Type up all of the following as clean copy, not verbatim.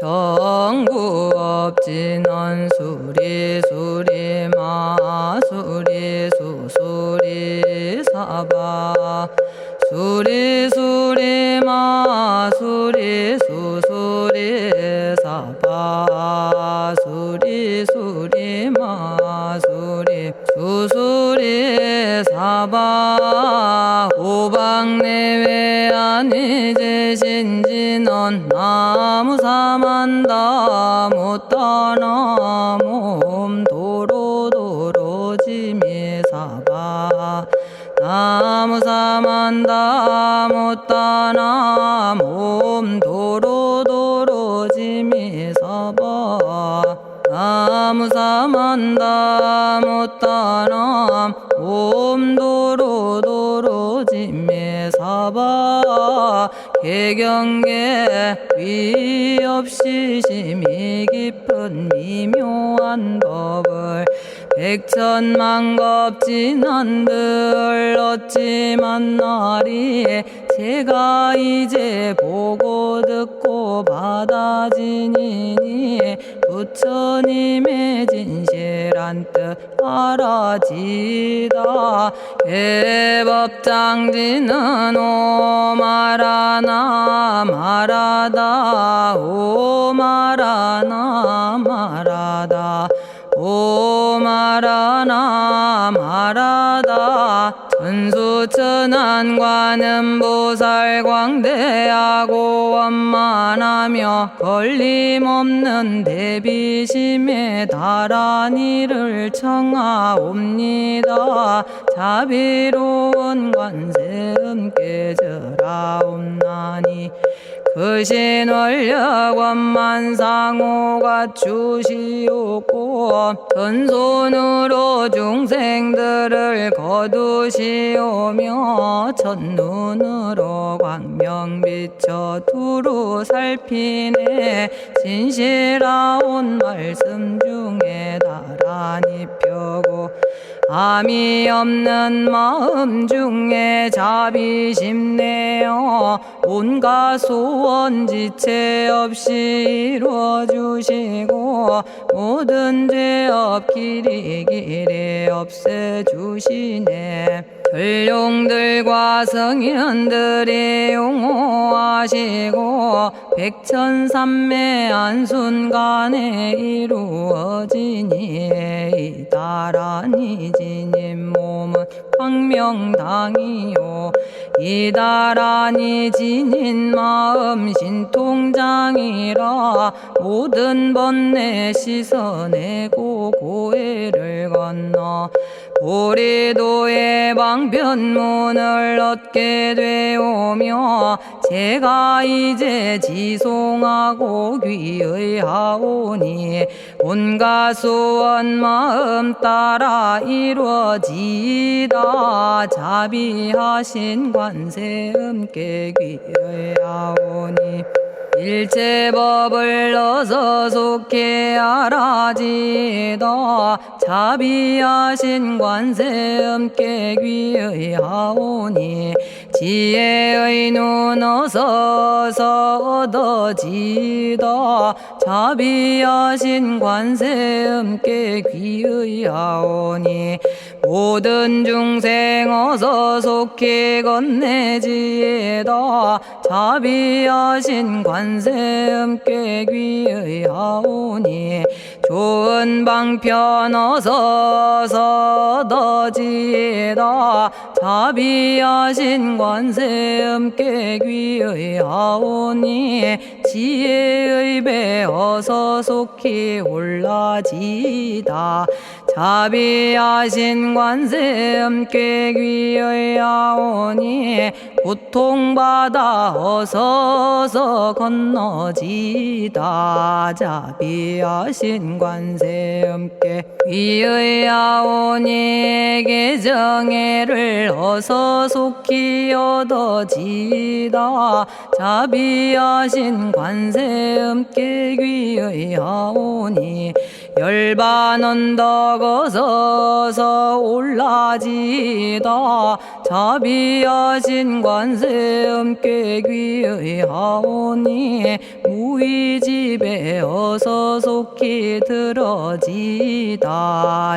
정구업진언 수리수리 마수리 수수리 사바 수리수리 마수리 수수리 사바 수리수리 마수리 수수리 사바 오방내외 아니제신진언 나무사만다 못다나 몸도로도로지미사바 나무사만다 못다나 몸도로도로지미사바 나무사만다 못다나 몸도로도로지미사바 개경계 위없이 심히 깊은 미묘한 법을 백천만겁진한들 어찌 만나리 제가 이제 보고 듣고 받아지니니 부처님의 진실한 뜻 알아지다 대법장지는 오마라나 마라다 오마라나 마라다 오마라나 마라다 천수천안관음 보살 광대하고 원만하며 걸림없는 대비심에 달한 이를 청하옵니다. 자비로운 관세음께 절하옵나니 그신원력 원만상호가 주시옵고 전손으로 중생들을 거두시오며 첫눈으로 광명 비춰 두루 살피네 진실하온 말씀 중에 나란히 펴고 암이 없는 마음 중에 자비심 내어 온갖 소원 지체 없이 이루어주시고 모든 죄업 길이 없애주시네. 전룡들과 성인들이 용호하시고 백천삼매 한순간에 이루어지니 이다라니 지님 몸은 광명당이요 이다라니 지닌 마음 신통장이라 모든 번뇌 씻어내고 고해를 건너 보리도의 방편문을 얻게 되오며 제가 이제 지송하고 귀의하오니 온갖 소원 마음 따라 이루어지다 자비하신 관세음께 귀의하오니 일체법을 어서 속히 알아지다 자비하신 관세음께 귀의하오니 지혜의 눈 어서 얻어지다 자비하신 관세음께 귀의하오니 모든 중생 어서 속히 건네지다 자비하신 관세음께 귀의하오니 좋은 방편 어서 얻어지다 자비하신 관세음께 귀의하오니 지혜의 배 어서 속히 올라지다 자비하신 관세음께 귀의하오니 고통받아 어서 건너지다 자비하신 관세음께 귀의하오니 계정애를 어서 속히 얻어지다 자비하신 관세음께 귀의하오니 열반 언덕 어서 올라지다 자비하신 관세음께 귀의하오니 무의집에 어서 속히 들어지다.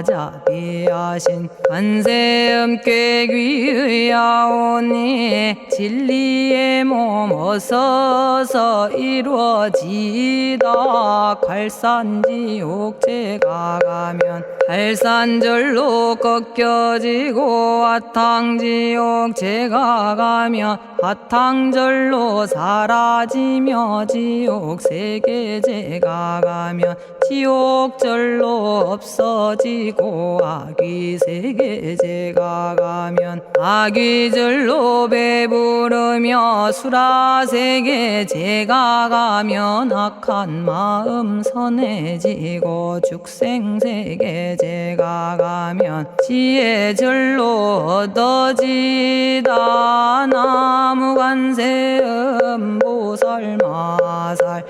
자비하신 관세음께 귀의하오니 진리의 몸 어서서 이루어지다. 갈산지옥 제가 가면 갈산절로 꺾여지고 화탕지옥 제가 가면 화탕절로 사라지며 지옥 세계 제가 가면 지옥절로 없어지고 아귀 세계 제가 가면 아귀절로 배부르며 수라 세계 제가 가면 악한 마음 선해지고 죽생 세계 제가 가면 지혜절로 얻어지다. 나무관세음 보살마살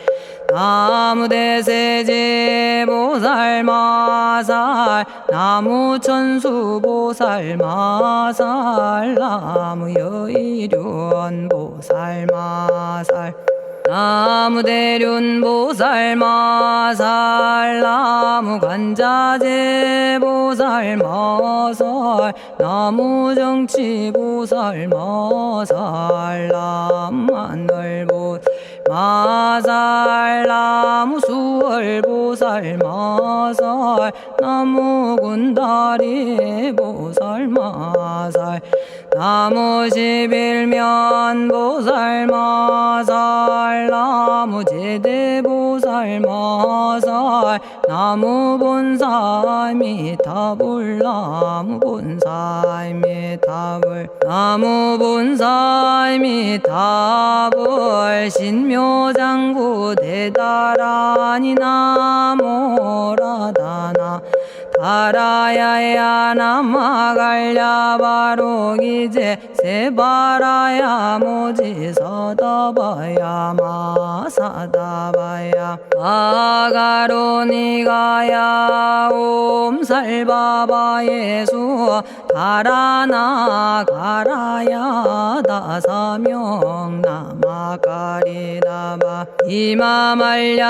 나무대세제 보살마살 나무천수 보살마살 나무여의륜 보살마살 나무대륜 보살마살 나무간자재 보살마살 나무정치 보살마살 나무하늘 보살마살 나무수월 보살마살 나무군다리 보살마살 나무십일면 보살마살 나무제대 보살마살 나무본사미타불 나무본사미타불 나무본사미타불 신묘장구 대다라니 나모라다나 다라야야 나마갈야바로기제 세바라야 모지서다바야 마사다바야 마가로니가야 옴살바바예수 다라나 가라야 다사명 나마가리다바 이마말야바로기제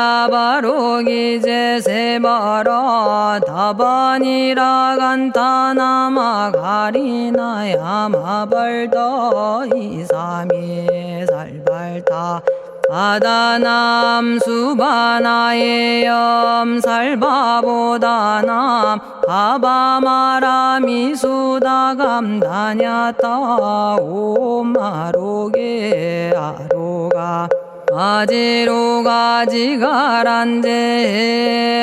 세바라 다바니라 간타나마 가리나야 마발더 이사미 살발타 아다남 수바나의 염살바보다남 바바마라미 수다감다냐타 오마로게 아로가 아지로가지가란제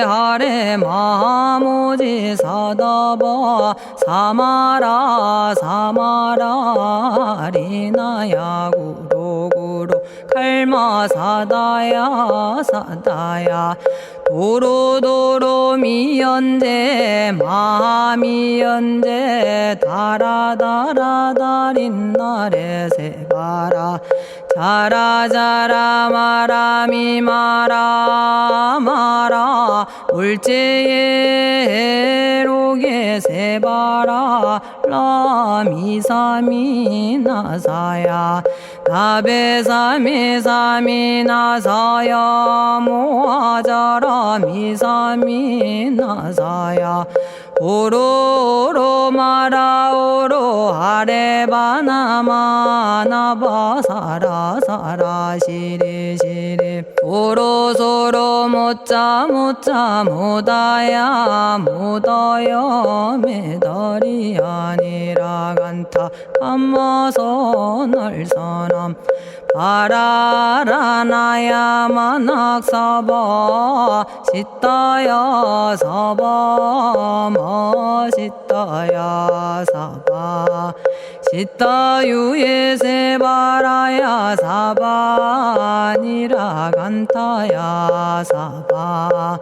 하레 마모지 사다바 사마라 사마라 리나야 구로구로 칼마 사다야 사다야 도로도로 미연제 마미연제 다라다라다린나레 세바라 자라자라 마라미 마라 마라 울제에 로게 세바라 라미사미 나사야 나베사미 사미 나사야 모아자라 미사미 나사야 오로로 마라오로 아레바나마 나바사라 사라 시리 시리 오로소로 못자 못자 못다야 못다여 메달이 아니라 간타 감마서 날선함 바라라나야 만학사바 시타야 사바 마시타야 사바 시타유예 세바라야 사바니라 간타야 사바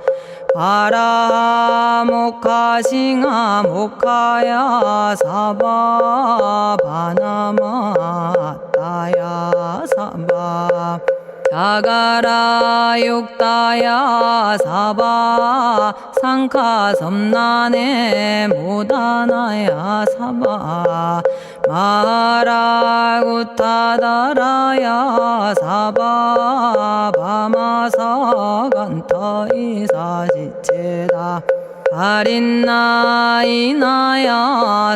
바라 모카싱아 모카야 사바 바나마 따야 사바 자가라 육다야 사바 상카 섬나네 모다나야 사바 마라구타다라야 사바 바마사간타 이사시체다 아린나이나야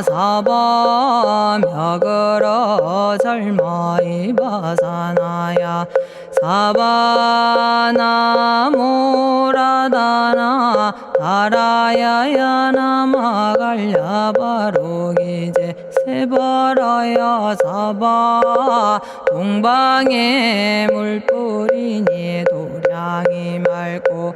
사바 며그러 절마이바사나야 사바나모라다나 다라야야 나마갈야바로기제 세바라야 사바 동방에 물뿌리니 도량이 맑고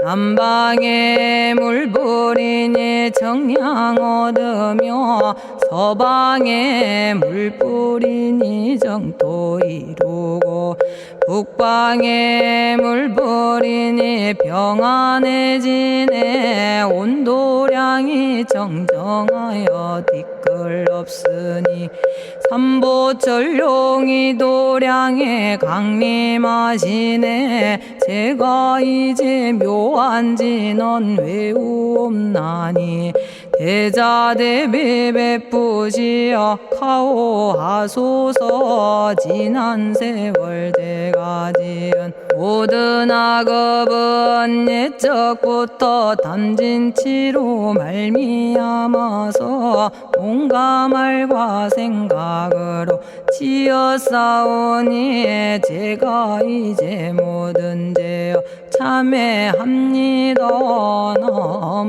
남방에 물뿌리니 정량 얻으며 서방에 물뿌리니 정토 이루고 북방에 물뿌리니 평안해지네 온도량이 정정하여 뒤끌 없으니 삼보철룡이 도량에 강림하시네 제가 이제 묘한 진언 외우옵나니 대자대비 베푸시어 카오하소서 지난 세월 제가 지은 모든 악업은 옛적부터 탐진치로 말미암아서 온갖 말과 생각으로 지었사오니 제가 이제 모든 죄업 참회합니다.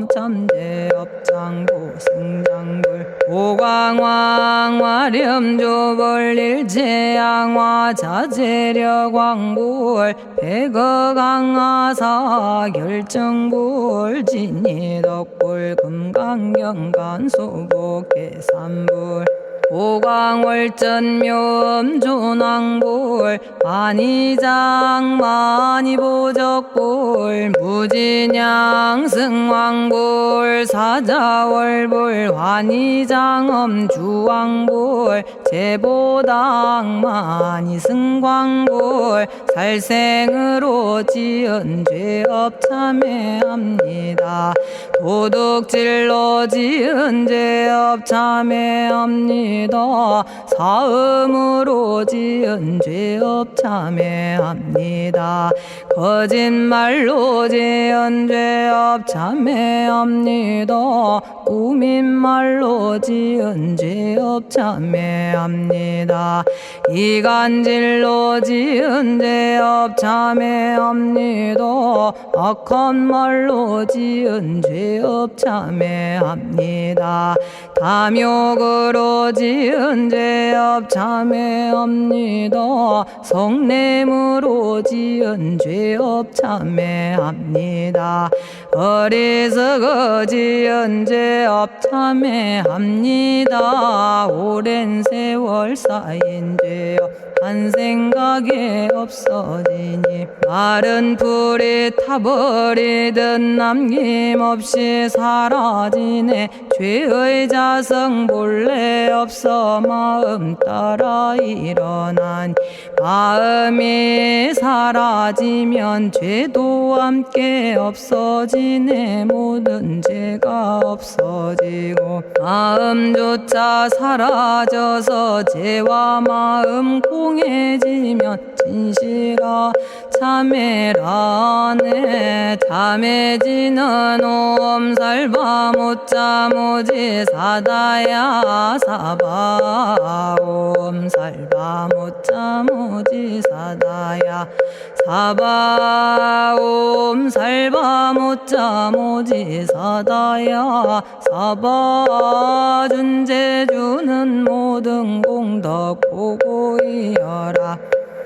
넘참죄업장고 승장불 오광왕 화렴조벌 일제양화 자재력왕불 백어강하사 결정불 진이덕불 금강경간소복계산불 오광월전묘음존왕불 안희장만이보적불 무진양승왕불 사자월불 환희장엄주왕불 제보당만이승광불 살생으로 지은 죄업 참회합니다. 도둑질로 지은 죄업 참회합니다. 사음으로 지은 죄업 참회합니다. 거짓말로 지은 죄업 참회합니다. 꾸민말로 지은 죄업 참회합니다. 이간질로 지은 죄업 참회합니다. 악한 말로 지은 죄업 참회합니다. 탐욕으로 지은 죄업 참회합니다. 성냄으로 지은 죄업 참회합니다. 어리석어 지은 죄업 참회합니다. 오랜 세월 쌓인 죄업 한 생각에 없어지니 마른 풀이 타버리듯 남김없이 사라지네. 죄의 자성 본래 없어 마음 따라 일어나니 마음이 사라지면 죄도 함께 없어지네. 모든 죄가 없어지고 마음조차 사라져서 죄와 마음 공해지면 진실아 참회라네. 참해지는 옴살바 못자 모지 사다야 사바 옴살바 못자 모지 사다야 사바 옴살바 못자 모지 사다야 사바 준재주는 모든 공덕 보고이여라.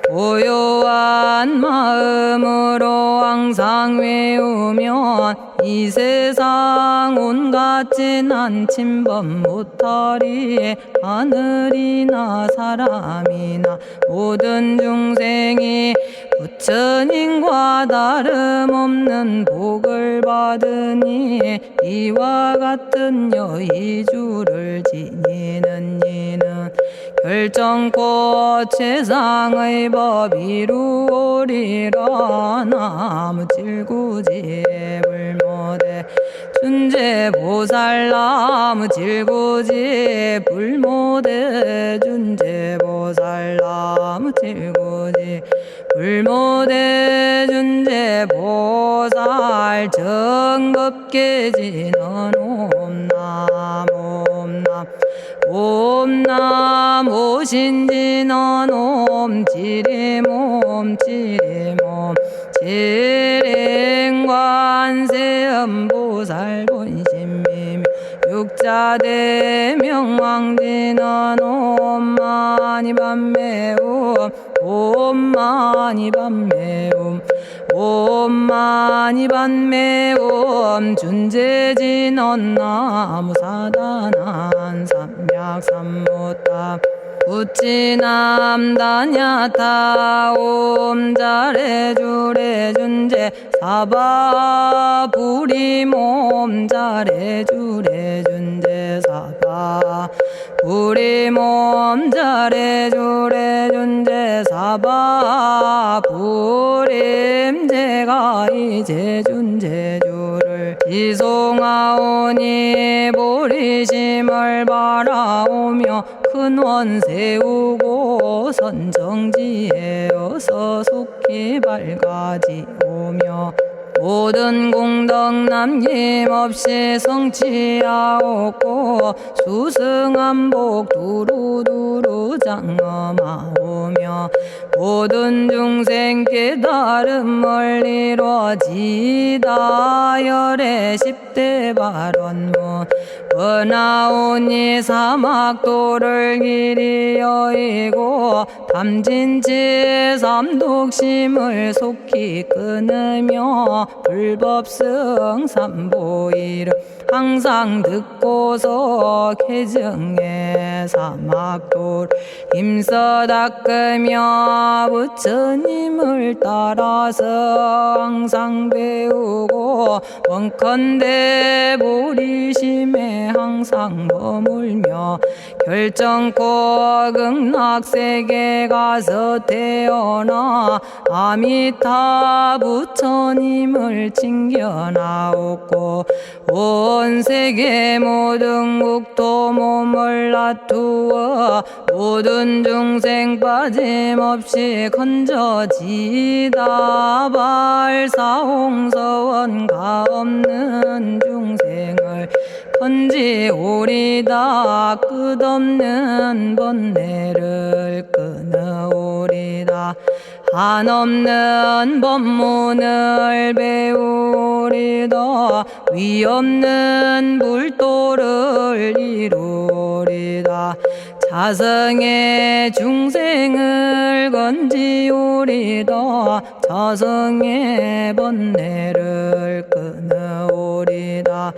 고요한 마음으로 항상 외우면 이 세상 온갖 진한 침범 못하리. 하늘이나 사람이나 모든 중생이 부처님과 다름없는 복을 받으니 이와 같은 여의주를 지니는 이는 결정코 최상의 법 이루오리라. 나무질구지불모대 준재보살나무 질구지 불모대 준재보살나무 질구지 불모대 준재보살 정법계지는 옴남 옴남 옴남 오신지는 옴 지리몸 지리몸 지랭관세음보살 본심미묘 육자대명왕지는 옴마니밤매옴 옴마니밤매옴 옴마니밤매옴 준재진언 나무사단한 삼약삼무타 부치남다냐타 옴자레주레 준재 사바 부리몸 자레주레 준재 사바 부리몸 자레주레 준재 사바 부림제가 이제 준재주를 지송하오니 보리심을 바라오며 큰원 세우고 선정지에 어서 속히 밝아지오며 모든 공덕 남김없이 성취하옵고 수승한복 두루두루 장엄하오며 모든 중생 깨달음을 이루어지다 열의 10대 발원문 번하오니 사막도를 길이 여의고 담진치 삼독심을 속히 끊으며 불법승 삼보이를 항상 듣고서 개정해 사막도를 힘써 닦으며 부처님을 따라서 항상 배우고 원컨대 보리심에 항상 머물며 결정코 극락세계 가서 태어나 아미타 부처님을 칭견하옵고 온 세계 모든 국토 몸을 놔두어 모든 중생 빠짐없이 건져지다 발사홍서원가 없는 중생을 건지오리다 끝없는 번뇌를 끊어오리다 한없는 법문을 배우리다 위없는 불도를 이루리다 자성의 중생을 건지오리다 자성의 번뇌를 끊어오리다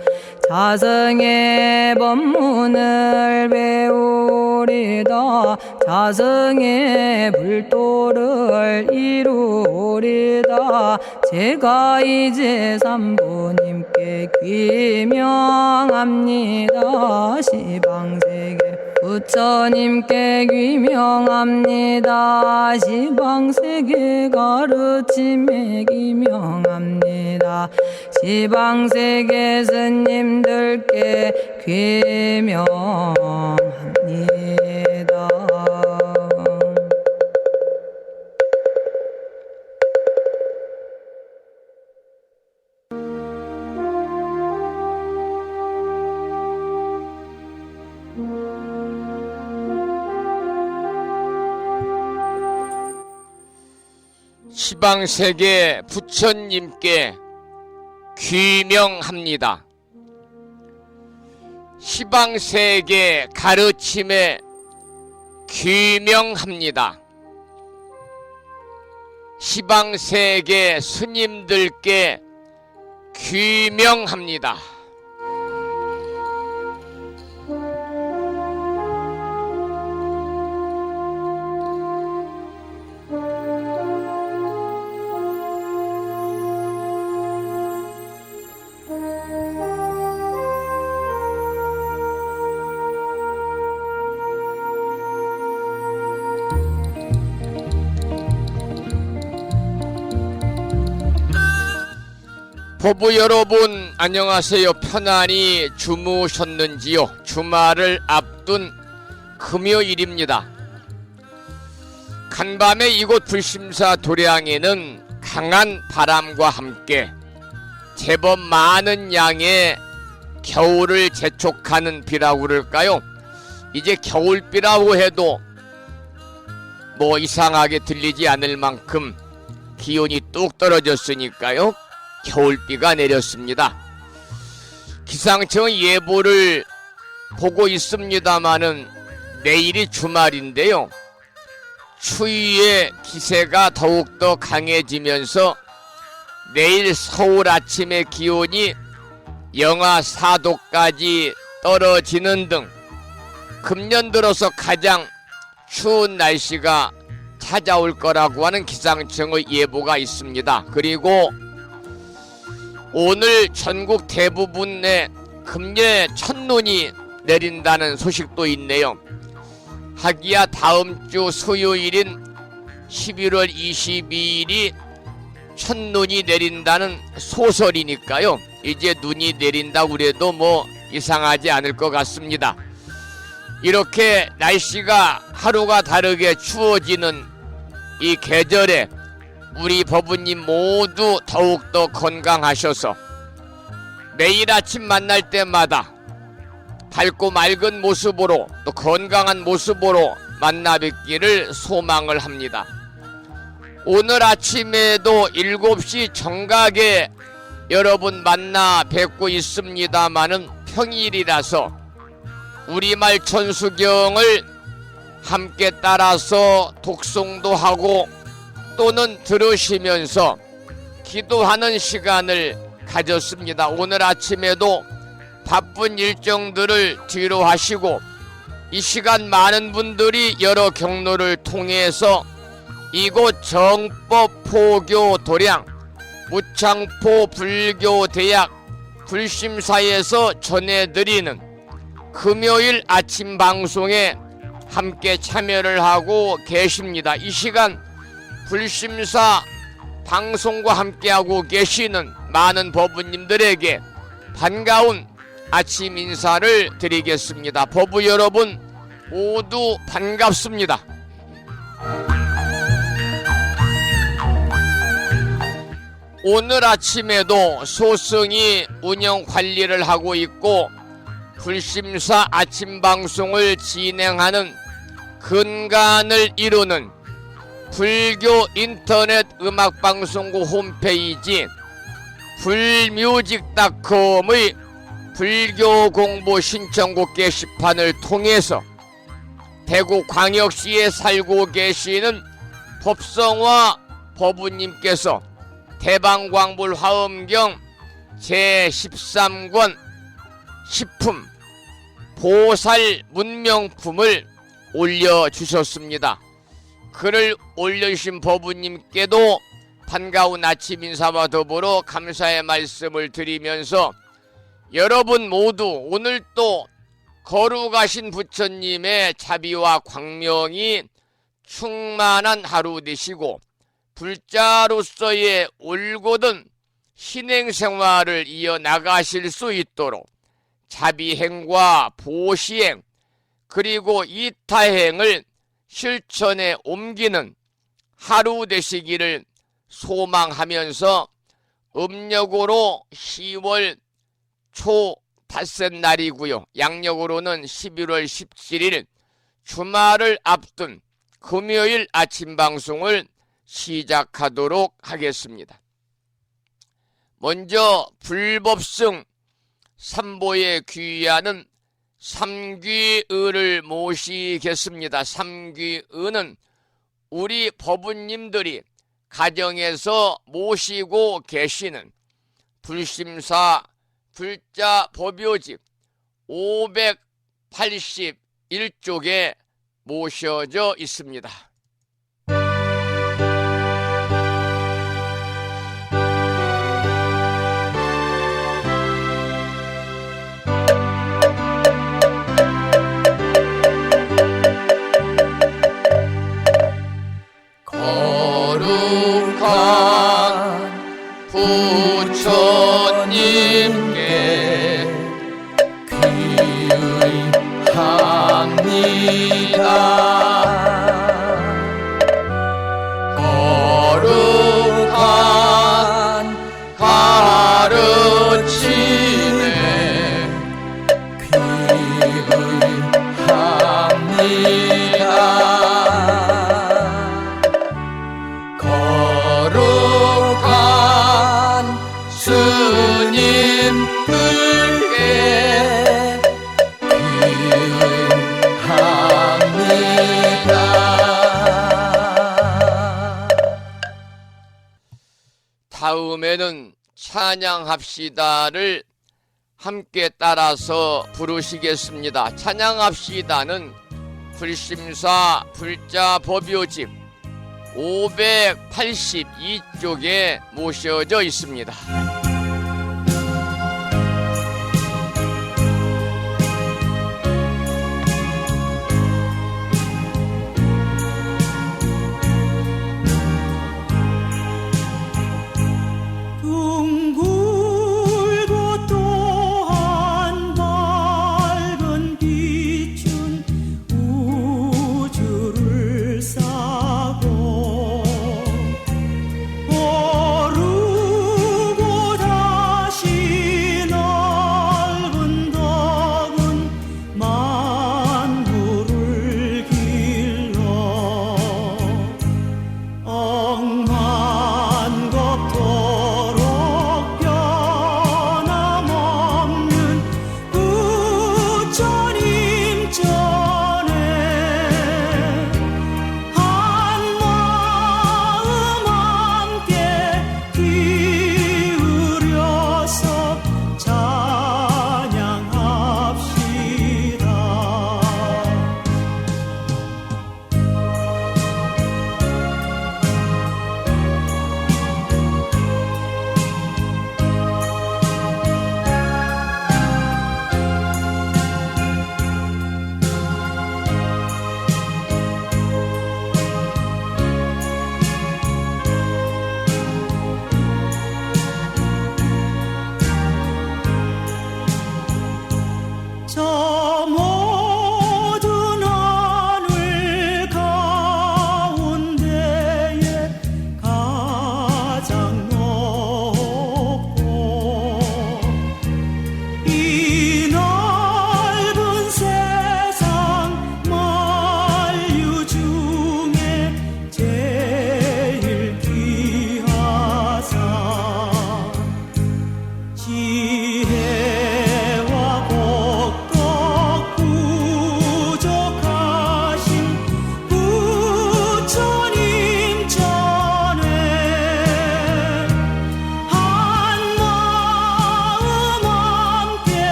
자성의 법문을 배우리다 자성의 불도를 이루리다 제가 이제 삼부님께 귀명합니다 시방세계 부처님께 귀명합니다 시방세계 가르침에 귀명합니다 시방세계 스님들께 귀명합니다. 시방세계 부처님께 귀명합니다. 시방세계 가르침에 귀명합니다. 시방세계 스님들께 귀명합니다. 법부 여러분 안녕하세요. 편안히 주무셨는지요? 주말을 앞둔 금요일입니다. 간밤에 이곳 불심사 도량에는 강한 바람과 함께 제법 많은 양의 겨울을 재촉하는 비라고 그럴까요? 이제 겨울비라고 해도 뭐 이상하게 들리지 않을 만큼 기온이 뚝 떨어졌으니까요. 겨울비가 내렸습니다. 기상청 예보를 보고 있습니다마는 내일이 주말인데요. 추위의 기세가 더욱더 강해지면서 내일 서울 아침의 기온이 영하 4도까지 떨어지는 등 금년 들어서 가장 추운 날씨가 찾아올 거라고 하는 기상청의 예보가 있습니다. 그리고 오늘 전국 대부분에 금년에 첫눈이 내린다는 소식도 있네요. 하기야 다음 주 수요일인 11월 22일이 첫눈이 내린다는 소설이니까요. 이제 눈이 내린다고 그래도 뭐 이상하지 않을 것 같습니다. 이렇게 날씨가 하루가 다르게 추워지는 이 계절에 우리 법부님 모두 더욱더 건강하셔서 매일 아침 만날 때마다 밝고 맑은 모습으로 또 건강한 모습으로 만나 뵙기를 소망을 합니다. 오늘 아침에도 7시 정각에 여러분 만나 뵙고 있습니다마는 평일이라서 우리말 천수경을 함께 따라서 독송도 하고 또는 들으시면서 기도하는 시간을 가졌습니다. 오늘 아침에도 바쁜 일정들을 뒤로 하시고 이 시간 많은 분들이 여러 경로를 통해서 이곳 정법 포교 도량 무창포 불교대학 불심사에서 전해드리는 금요일 아침 방송에 함께 참여를 하고 계십니다. 이 시간 불심사 방송과 함께하고 계시는 많은 법부님들에게 반가운 아침 인사를 드리겠습니다. 법부 여러분 모두 반갑습니다. 오늘 아침에도 소승이 운영 관리를 하고 있고 불심사 아침 방송을 진행하는 근간을 이루는 불교 인터넷 음악방송국 홈페이지 불뮤직닷컴의 불교 공부 신청곡 게시판을 통해서 대구광역시에 살고 계시는 법성화 법부님께서 대방광불 화엄경 제13권 식품 보살 문명품을 올려주셨습니다. 글을 올려주신 법부님께도 반가운 아침 인사와 더불어 감사의 말씀을 드리면서 여러분 모두 오늘 또 거룩하신 부처님의 자비와 광명이 충만한 하루 되시고 불자로서의 올곧은 신행생활을 이어나가실 수 있도록 자비행과 보시행 그리고 이타행을 실천에 옮기는 하루 되시기를 소망하면서 음력으로 10월 초 닷새 날이고요. 양력으로는 11월 17일 주말을 앞둔 금요일 아침 방송을 시작하도록 하겠습니다. 먼저 불법승 삼보에 귀의하는 삼귀의를 모시겠습니다. 삼귀의는 우리 법부님들이 가정에서 모시고 계시는 불심사 불자 법요집 581쪽에 모셔져 있습니다. 거룩한 부처 이제는 찬양합시다를 함께 따라서 부르시겠습니다. 찬양합시다는 불심사 불자 법요집 582쪽에 모셔져 있습니다.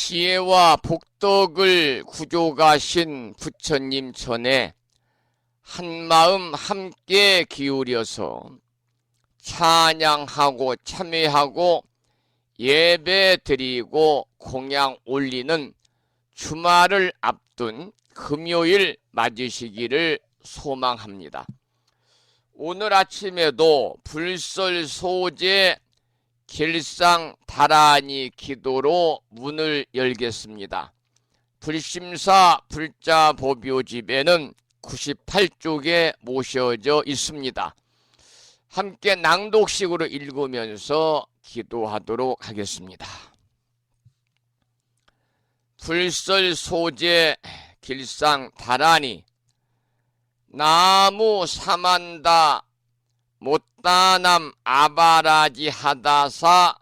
지혜와 복덕을 구조가신 부처님 전에 한마음 함께 기울여서 찬양하고 참회하고 예배 드리고 공양 올리는 주말을 앞둔 금요일 맞으시기를 소망합니다. 오늘 아침에도 불설소재 길상다라니 기도로 문을 열겠습니다. 불심사 불자법요집에는 98쪽에 모셔져 있습니다. 함께 낭독식으로 읽으면서 기도하도록 하겠습니다. 불설소재 길상다라니 나무 사만다 못다남 아바라지 하다사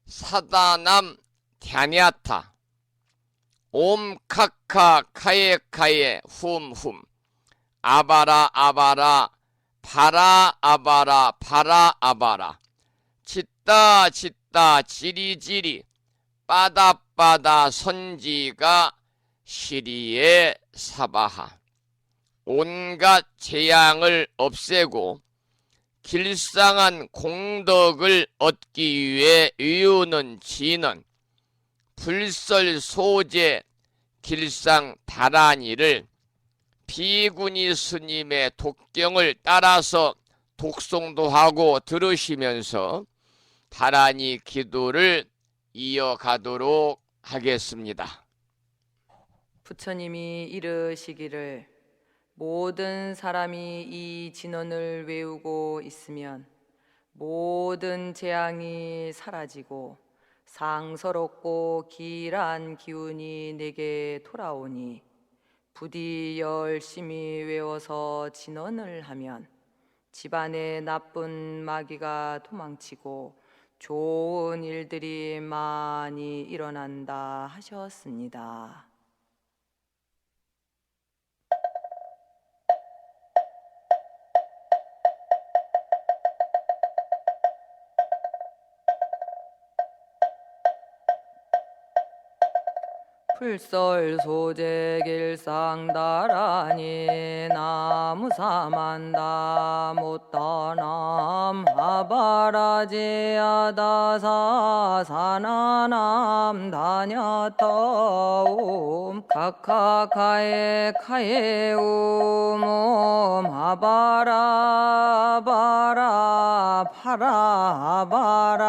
사다남 갸냐타 옴카카 카예카예 훔훔 아바라 아바라 바라 아바라 바라 아바라 짓다 짓다 지리지리 빠다빠다 선지가 시리에 사바하 온갖 재앙을 없애고 길상한 공덕을 얻기 위해 이유는 지는 불설소재 길상다라니를 비구니 스님의 독경을 따라서 독송도 하고 들으시면서 다라니 기도를 이어가도록 하겠습니다. 부처님이 이르시기를 모든 사람이 이 진언을 외우고 있으면 모든 재앙이 사라지고 상서롭고 길한 기운이 내게 돌아오니 부디 열심히 외워서 진언을 하면 집안에 나쁜 마귀가 도망치고 좋은 일들이 많이 일어난다 하셨습니다. 풀설 소재 길상다라니 나무사만다 못떠남 하바라지아다사 사나남 다냐타옴 카카카에 카에우몸 하바라바라 파라바라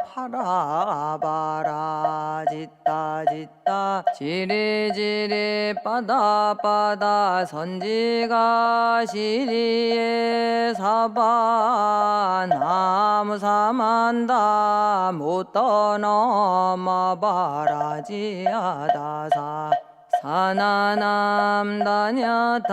파라바라 짓다 지리지리 빠다빠다 선지가 시리에 사바 나무사만다 못떠넘어 바라지아다사 사나남 다냐타옴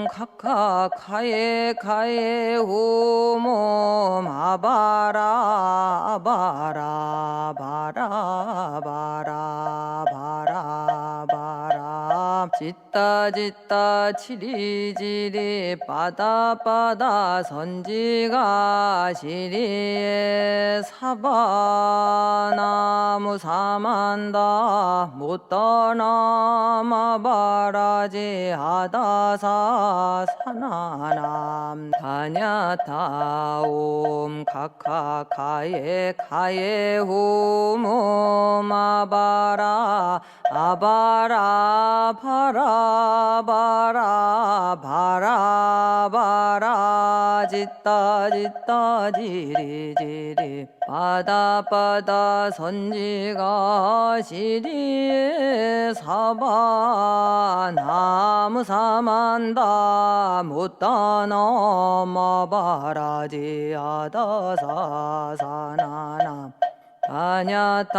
카카카에 카에 후몸 아바라 아바라 바라 바라 바라 바라 짓다 지리지리 빠다빠다 선지가 시리에 사바나무 사만다 못떠넘어 바라지 아다사 사나남 다냐타옴 카카카에 카에 후몸 아바라 아바라 바라 바라 바라 바라 짓다 지리지리 빠다빠다 선지가 시리에 사바 나무 사만다 못떠넘어 바라지 아다사 사나남 다냐타옴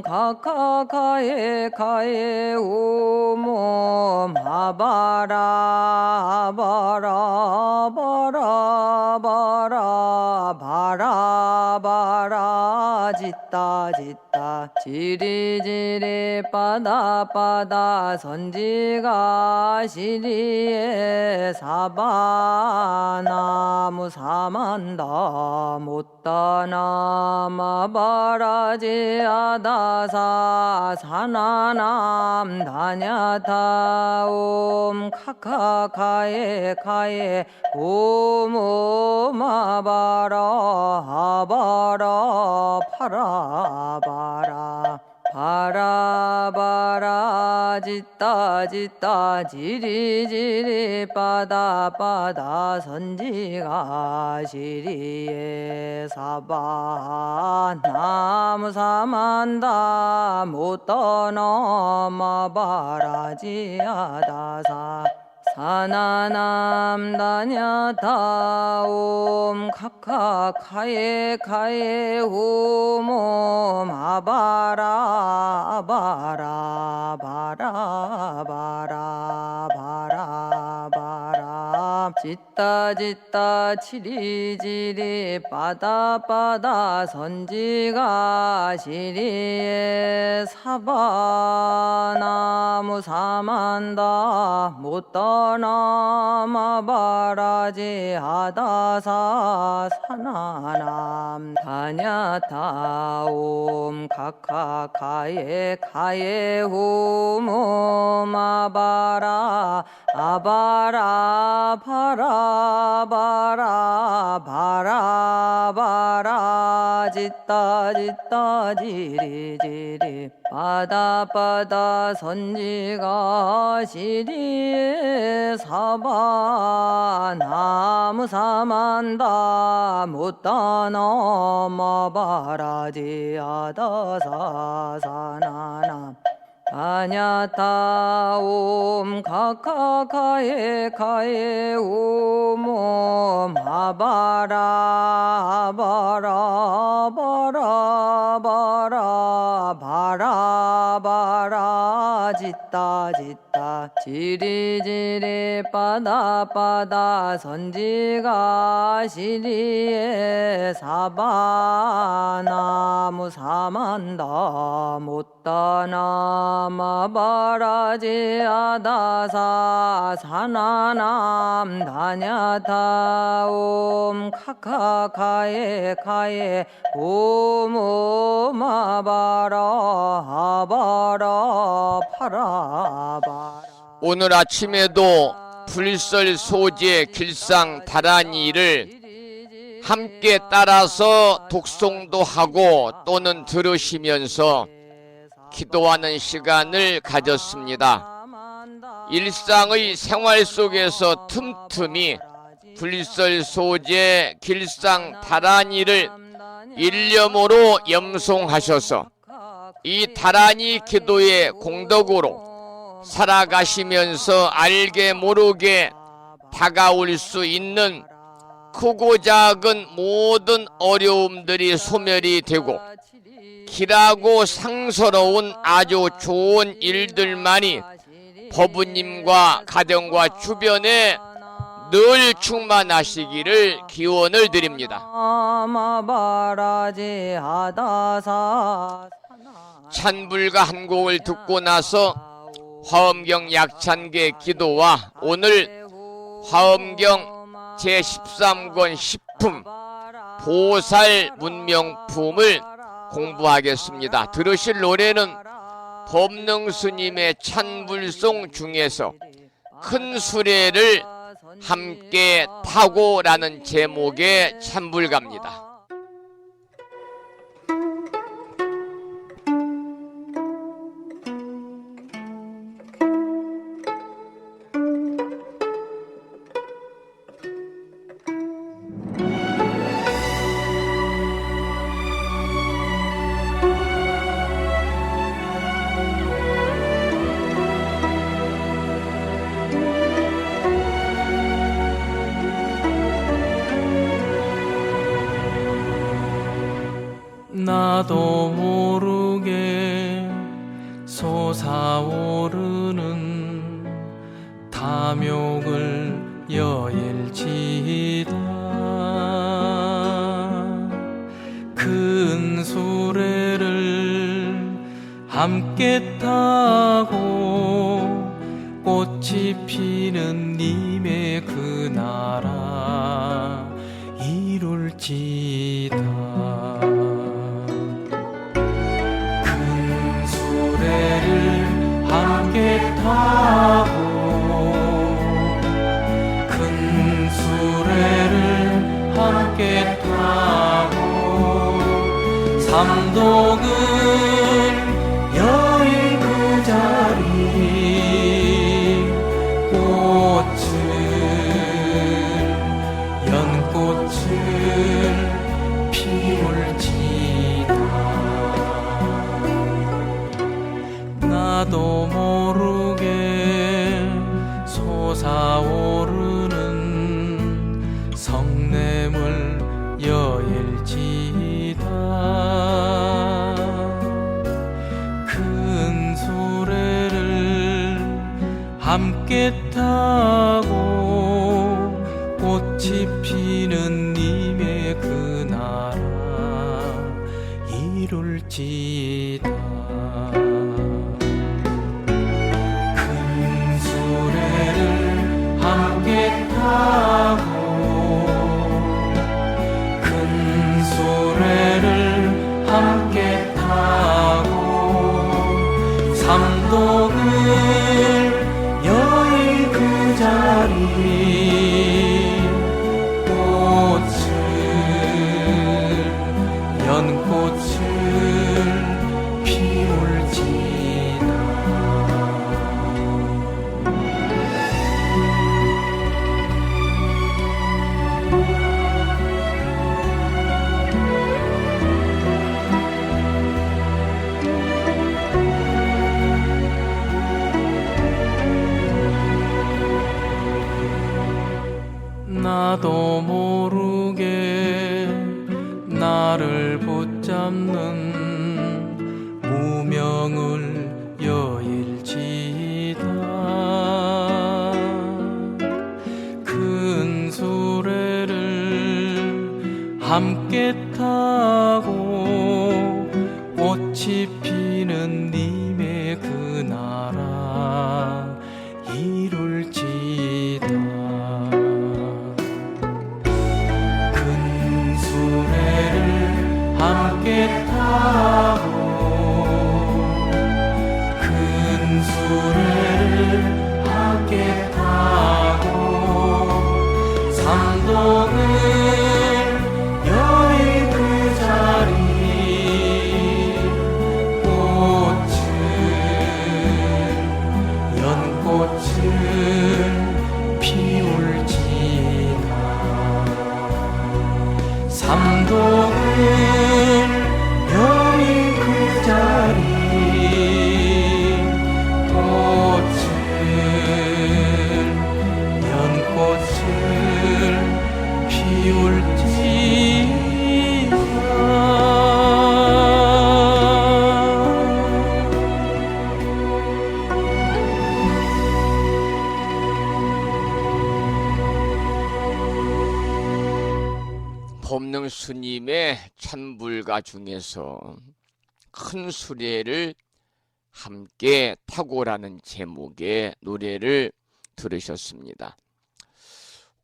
카카카에 카에 우몸 하바라 바라 바라 바라 바라 바라 짓다 지리지리 빠다빠다 선지가 시리에 사바 나무 사만다 못떠넘어 바라지 아다사 사나남 다냐타옴 카카카에 카에 오모마 바라 하바라 파라바라 바라바라 짓다 지리지리 빠다빠다 선지가 시리에 사바 나무 사만다 못떠넘어 바라지 아다사 사나남 다냐타옴 카카카에 카에 후몸 아바라 바라 바라 바라 바라 바라 짓다 지리지리 빠다빠다 선지가 시리에 사바 나무 사만다 못떠넘어 바라지 아다사 사나남 다냐타옴 카카카에 카에 후몸 아바라 아바라 바라 바라 바라 바라 짓다 지리지리 빠다빠다 선지가 시리에 사바 나무 사만다 못떠넘어 바라지 아다사 사나남 아냐타 옴 카카카에 카에 오모 마바라 바라 바라 바라 바라 바라 짓다 짓다 지리지리 빠다 빠다 선지가 시리에 사바나무 사만다 못다나 마바라지 아다사 사나남 다냐타 옴 카카카에 카에 오모 마바라 하바라 파라바라. 오늘 아침에도 불설 소재 길상 다란이를 함께 따라서 독송도 하고 또는 들으시면서 기도하는 시간을 가졌습니다. 일상의 생활 속에서 틈틈이 불설 소재 길상 다란이를 일념으로 염송하셔서 이 다란이 기도의 공덕으로 살아가시면서 알게 모르게 다가올 수 있는 크고 작은 모든 어려움들이 소멸이 되고 길하고 상서로운 아주 좋은 일들만이 법부님과 가정과 주변에 늘 충만하시기를 기원을 드립니다. 찬불가 한 곡을 듣고 나서 화엄경 약찬계 기도와 오늘 화엄경 제13권 10품 보살 문명품을 공부하겠습니다. 들으실 노래는 법능스님의 찬불송 중에서 큰 수레를 함께 타고라는 제목의 찬불가입니다. 나도 모르게 솟아오르는 탐욕을 여일지다. 큰 수레를 함께 타고 꽃이 피는 님의 그 나라 이룰지다. 함께 타고 큰 수레를 함께 타고 삼독은 여인 그 자리 꽃을 연꽃을 피울지다. 나도 모르게 솟아오르는 성냄을 여일지다. 큰 수레를 함께 타고 꽃이 피는 님의 그 나라 이룰지다. 큰 수레를 함께 타고 삼독을 여의 그 자리 꽃을 연꽃을 피울지다. 나도 모르게 나를 붙잡는 무명을 여일지다. 큰 수레를 함께 타고 꽃이 피는 님의 그 나라 이룰지다. 큰 수레를 함께 타고 큰 수레를 함께 타고 삼동을 여의 그 자리 꽃을 연꽃을 피울지다. 삼동을 여의 그 자리 꽃을 연꽃을 법능 스님의 찬불가 중에서 큰 수레를 함께 타고라는 제목의 노래를 들으셨습니다.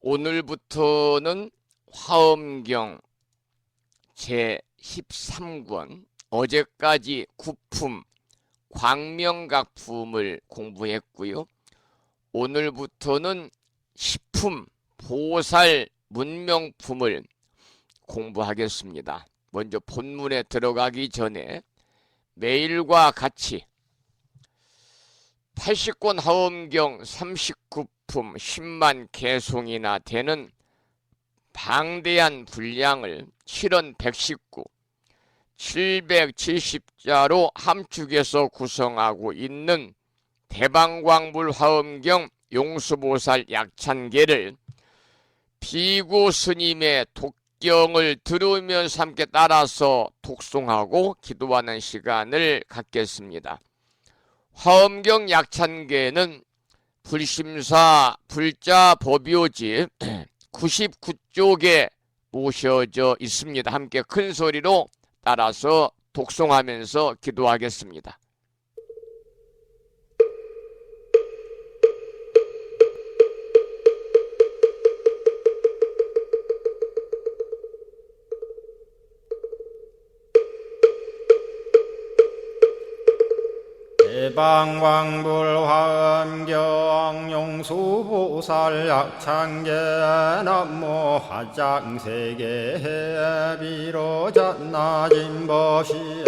오늘부터는 화엄경 제13권 어제까지 구품 광명각품을 공부했고요. 오늘부터는 시품 보살 문명품을 공부하겠습니다. 먼저 본문에 들어가기 전에 매일과 같이 80권 화엄경 39품 10만 개송이나 되는 방대한 분량을 7원 119 770자로 함축해서 구성하고 있는 대방광불 화엄경 용수보살 약찬계를 비구 스님의 독경을 들으면서 함께 따라서 독송하고 기도하는 시간을 갖겠습니다. 화엄경 약찬계는 불심사 불자 법요지 99쪽에 모셔져 있습니다. 함께 큰 소리로 따라서 독송하면서 기도하겠습니다. 대방광불 화엄경 용수보살 약찬계 남모 화장세계 비로잔나진 법시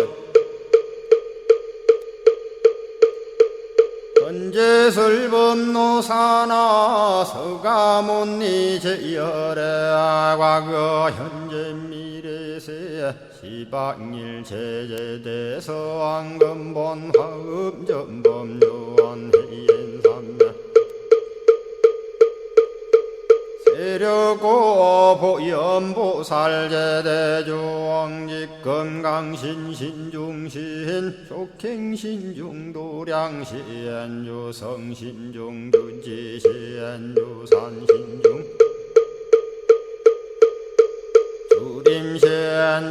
현재설법노사나 서가몬니 제열의 과거 현재 미래세 시방일 제제대서 왕금본 화음전범요한 해인삼면 세력고 보연보살 제대주왕직 건강신신중신 족행신중도량신 유성신중 주지신 유산신중 주림신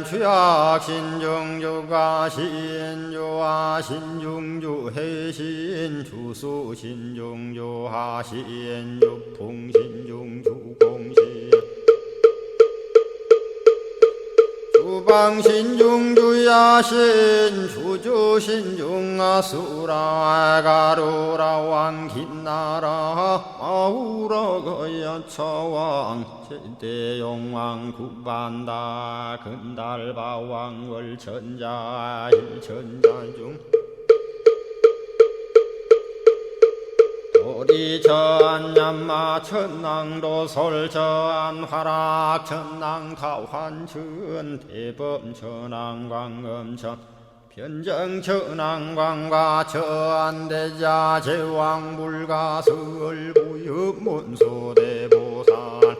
주약신 중주가신 주하신 중주해신 주수신 중주하신 유풍신 중주공신 주방신 중주야신 주주신 중아수라 가루라 왕긴나라 아우라 거야차왕 제대용왕 구반다 근달바왕 월천자 일천자중 도리천냠마 천낭도솔천 화락 천낭타환천 대범천왕광음천 변정천왕광과 천대자 제왕불가설부유문소대보살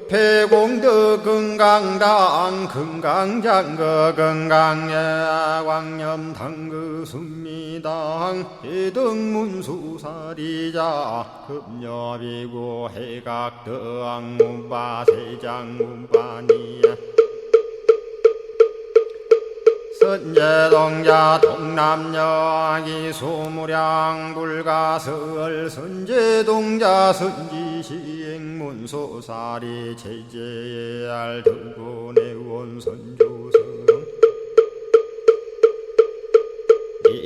법회공덕 건강당 건강장거 건강예 광염당그 순미당 해등문수사리자 급여비고 해각덕 문바 세장 문바니야 선제동자 동남여기 소무량 불가설 선제동자 선지시행문소사리 제제알 들고내원 선조성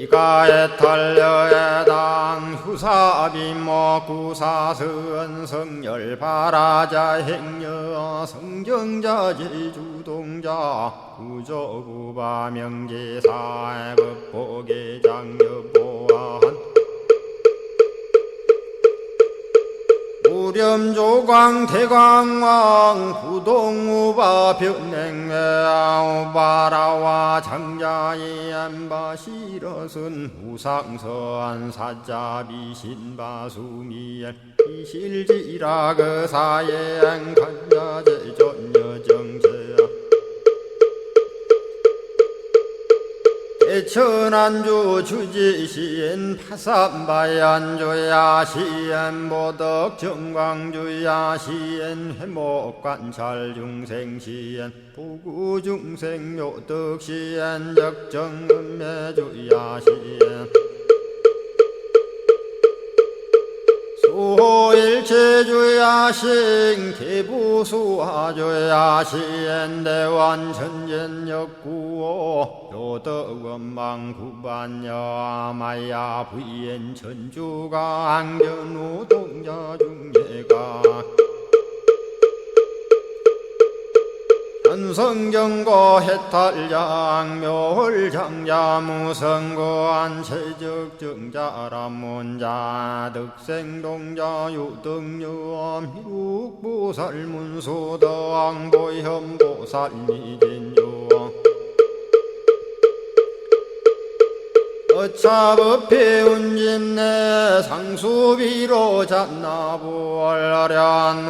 이가에 탈려에당 후사비모 구사선 성열바라자 행여 성정자 제주동자 구조구바 명제사 법보계장 여보한 우렴조광 대광왕 부동우바 변행우바라와 장자의 안바시러선 우상선 사자비 신바수미엘 이실지라 그 사예행 간자제존여정제야 대천안주 주지시엔 파산바얀주야 시엔 보덕 정광주야 시엔 회목관찰 중생시엔 부구중생 묘덕시엔 적정음매주야 시엔 소일체주야신 개부수화주야신 대완천전역구오 요덕원망구반여마야 부인 천주가 안견우 동자중예가 현성경고 해탈장 묘홀장자무성고안 체적정자람문자 득생동자 유등유엄 희룩보살문소덕보현보살미진유엄 어차법회 운집내 상수비로 잡나부얼련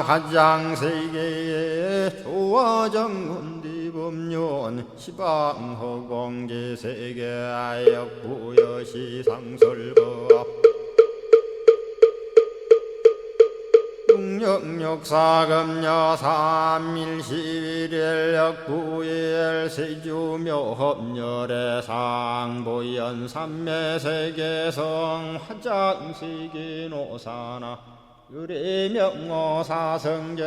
화장세계에 조화정운디법륜 시방허공제세계아역부여시 상설법 육력사금여 삼일시일역부일 세주묘협열의 상보연 삼매세계성 화장세계노사나 유래명어사성제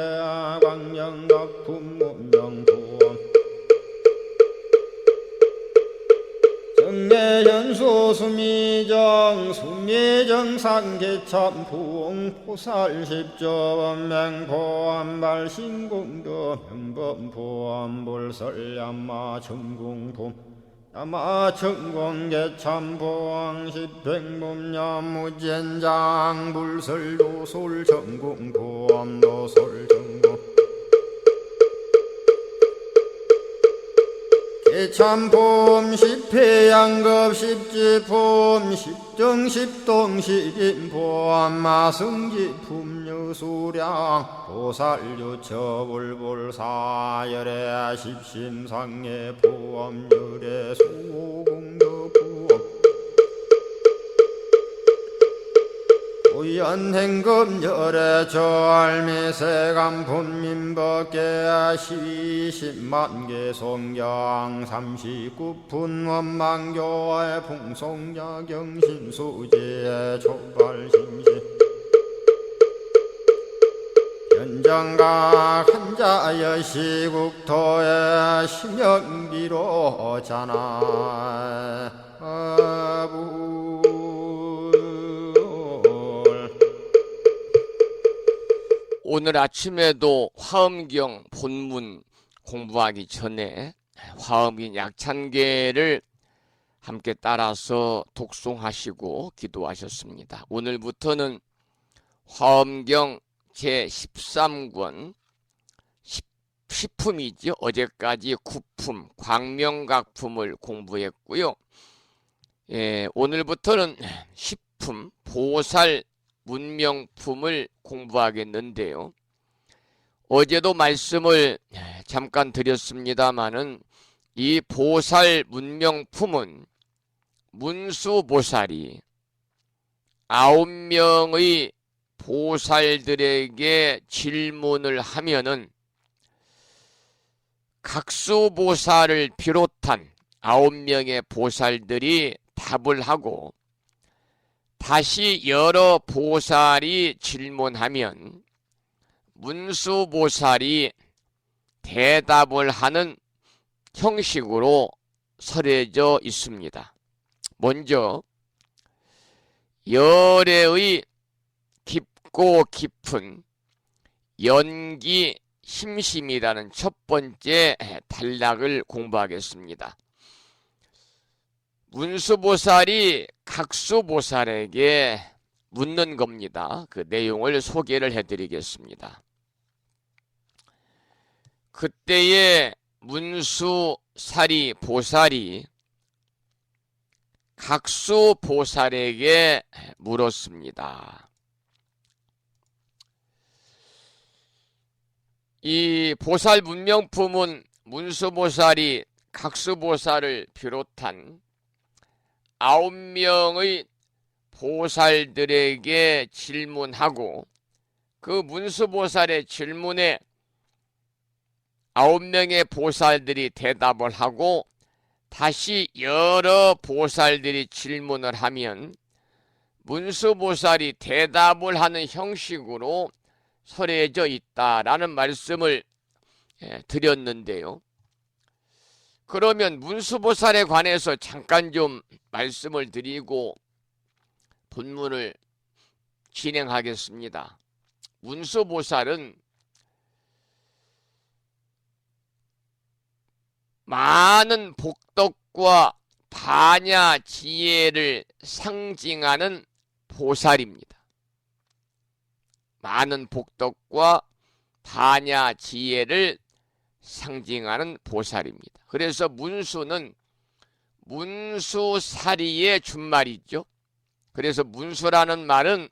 광명각품문명부엄 정례현수 수미정 수미정상계참풍 포살십조원맹포암발신공도 명범포암불설야마 천궁품 야마천공계참포항 십백문야무젠장 불설도솔 천궁포암도솔 천궁 참폼 십회양급 십지폼 십정십동 십인폼 마승지품 유수량 보살유처불불사열의 십심상의 포함열의 수공덕부엄 오연행급열의 저알미세간품민법계 시십만개 송경 39분 원망교의 풍송야경신수제 초발신시 현정각 한자여 시국토의 심영비로 자나 오늘 아침에도 화엄경 본문 공부하기 전에 화엄인 약찬계를 함께 따라서 독송하시고 기도하셨습니다. 오늘부터는 화엄경 제13권 10품이죠. 어제까지 9품 광명각품을 공부했고요. 오늘부터는 10품 보살 문명품을 공부하겠는데요. 어제도 말씀을 잠깐 드렸습니다마는 이 보살 문명품은 문수보살이 9명의 보살들에게 질문을 하면은 각수보살을 비롯한 9명의 보살들이 답을 하고 다시 여러 보살이 질문하면 문수보살이 대답을 하는 형식으로 설해져 있습니다. 먼저 열애의 깊고 깊은 연기 심심이라는 첫 번째 단락을 공부하겠습니다. 문수보살이 각수보살에게 묻는 겁니다. 그 내용을 소개를 해드리겠습니다. 그때에 문수사리 보살이 각수보살에게 물었습니다. 이 보살 문명품은 문수보살이 각수보살을 비롯한 9명의 보살들에게 질문하고 그 문수보살의 질문에 9명의 보살들이 대답을 하고 다시 여러 보살들이 질문을 하면 문수보살이 대답을 하는 형식으로 설해져 있다라는 말씀을 드렸는데요. 그러면 문수보살에 관해서 잠깐 좀 말씀을 드리고 본문을 진행하겠습니다. 문수보살은 많은 복덕과 반야 지혜를 상징하는 보살입니다. 많은 복덕과 반야 지혜를 상징하는 보살입니다. 그래서 문수는 문수사리의 준말이죠. 그래서 문수라는 말은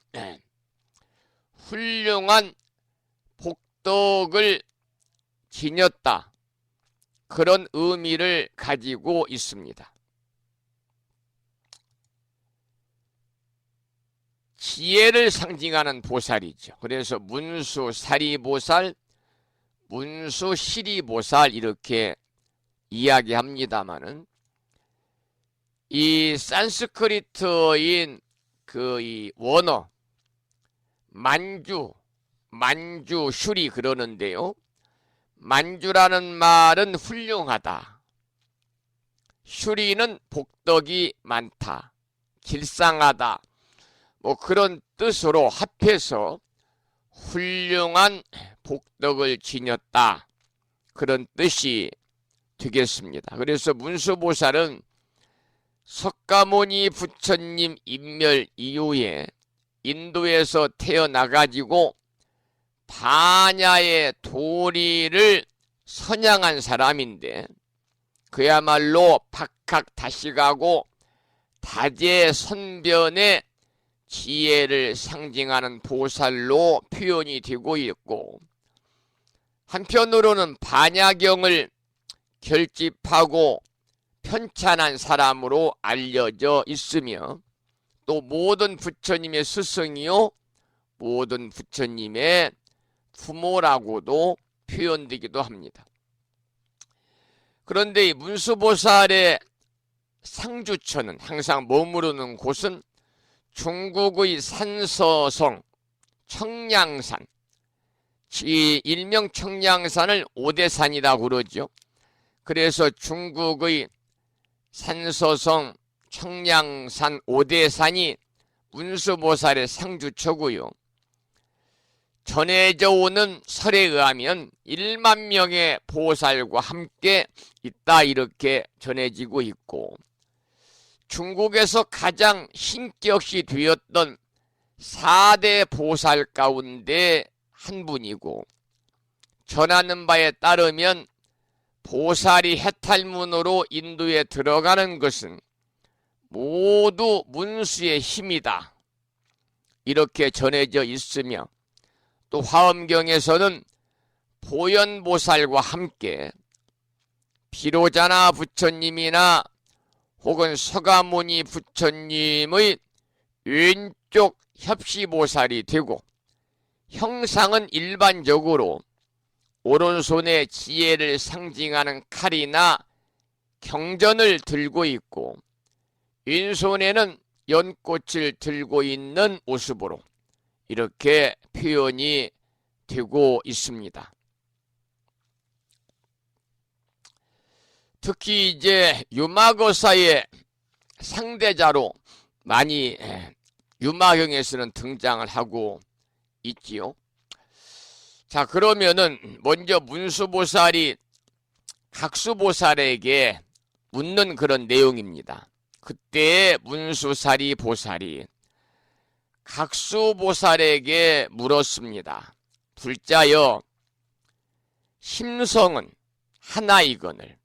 훌륭한 복덕을 지녔다, 그런 의미를 가지고 있습니다. 지혜를 상징하는 보살이죠. 그래서 문수사리보살, 문수시리보살 이렇게 이야기합니다마는 이 산스크리트인 이 원어 만주 슈리 그러는데요. 만주라는 말은 훌륭하다, 슈리는 복덕이 많다, 길상하다, 뭐 그런 뜻으로 합해서 훌륭한 복덕을 지녔다, 그런 뜻이 되겠습니다. 그래서 문수보살은 석가모니 부처님 인멸 이후에 인도에서 태어나가지고 반야의 도리를 선양한 사람인데 그야말로 박학다식하고 다재선변의 지혜를 상징하는 보살로 표현이 되고 있고, 한편으로는 반야경을 결집하고 편찬한 사람으로 알려져 있으며 또 모든 부처님의 스승이요 모든 부처님의 부모라고도 표현되기도 합니다. 그런데 이 문수보살의 상주처는, 항상 머무르는 곳은 중국의 산서성 청량산, 이 일명 청량산을 오대산이라고 그러죠. 그래서 중국의 산서성 청량산 오대산이 문수보살의 상주처고요. 전해져 오는 설에 의하면 1만 명의 보살과 함께 있다, 이렇게 전해지고 있고, 중국에서 가장 신격시 되었던 4대 보살 가운데 한 분이고, 전하는 바에 따르면 보살이 해탈문으로 인도에 들어가는 것은 모두 문수의 힘이다, 이렇게 전해져 있으며, 또 화엄경에서는 보현보살과 함께 비로자나 부처님이나 혹은 서가모니 부처님의 왼쪽 협시보살이 되고, 형상은 일반적으로 오른손에 지혜를 상징하는 칼이나 경전을 들고 있고, 왼손에는 연꽃을 들고 있는 모습으로 이렇게 표현이 되고 있습니다. 특히 이제 유마거사의 상대자로 많이 유마경에서는 등장을 하고 있지요. 자, 그러면은 먼저 문수보살이 각수보살에게 묻는 그런 내용입니다. 그때 문수사리 보살이 각수보살에게 물었습니다. 불자여, 심성은 하나이거늘.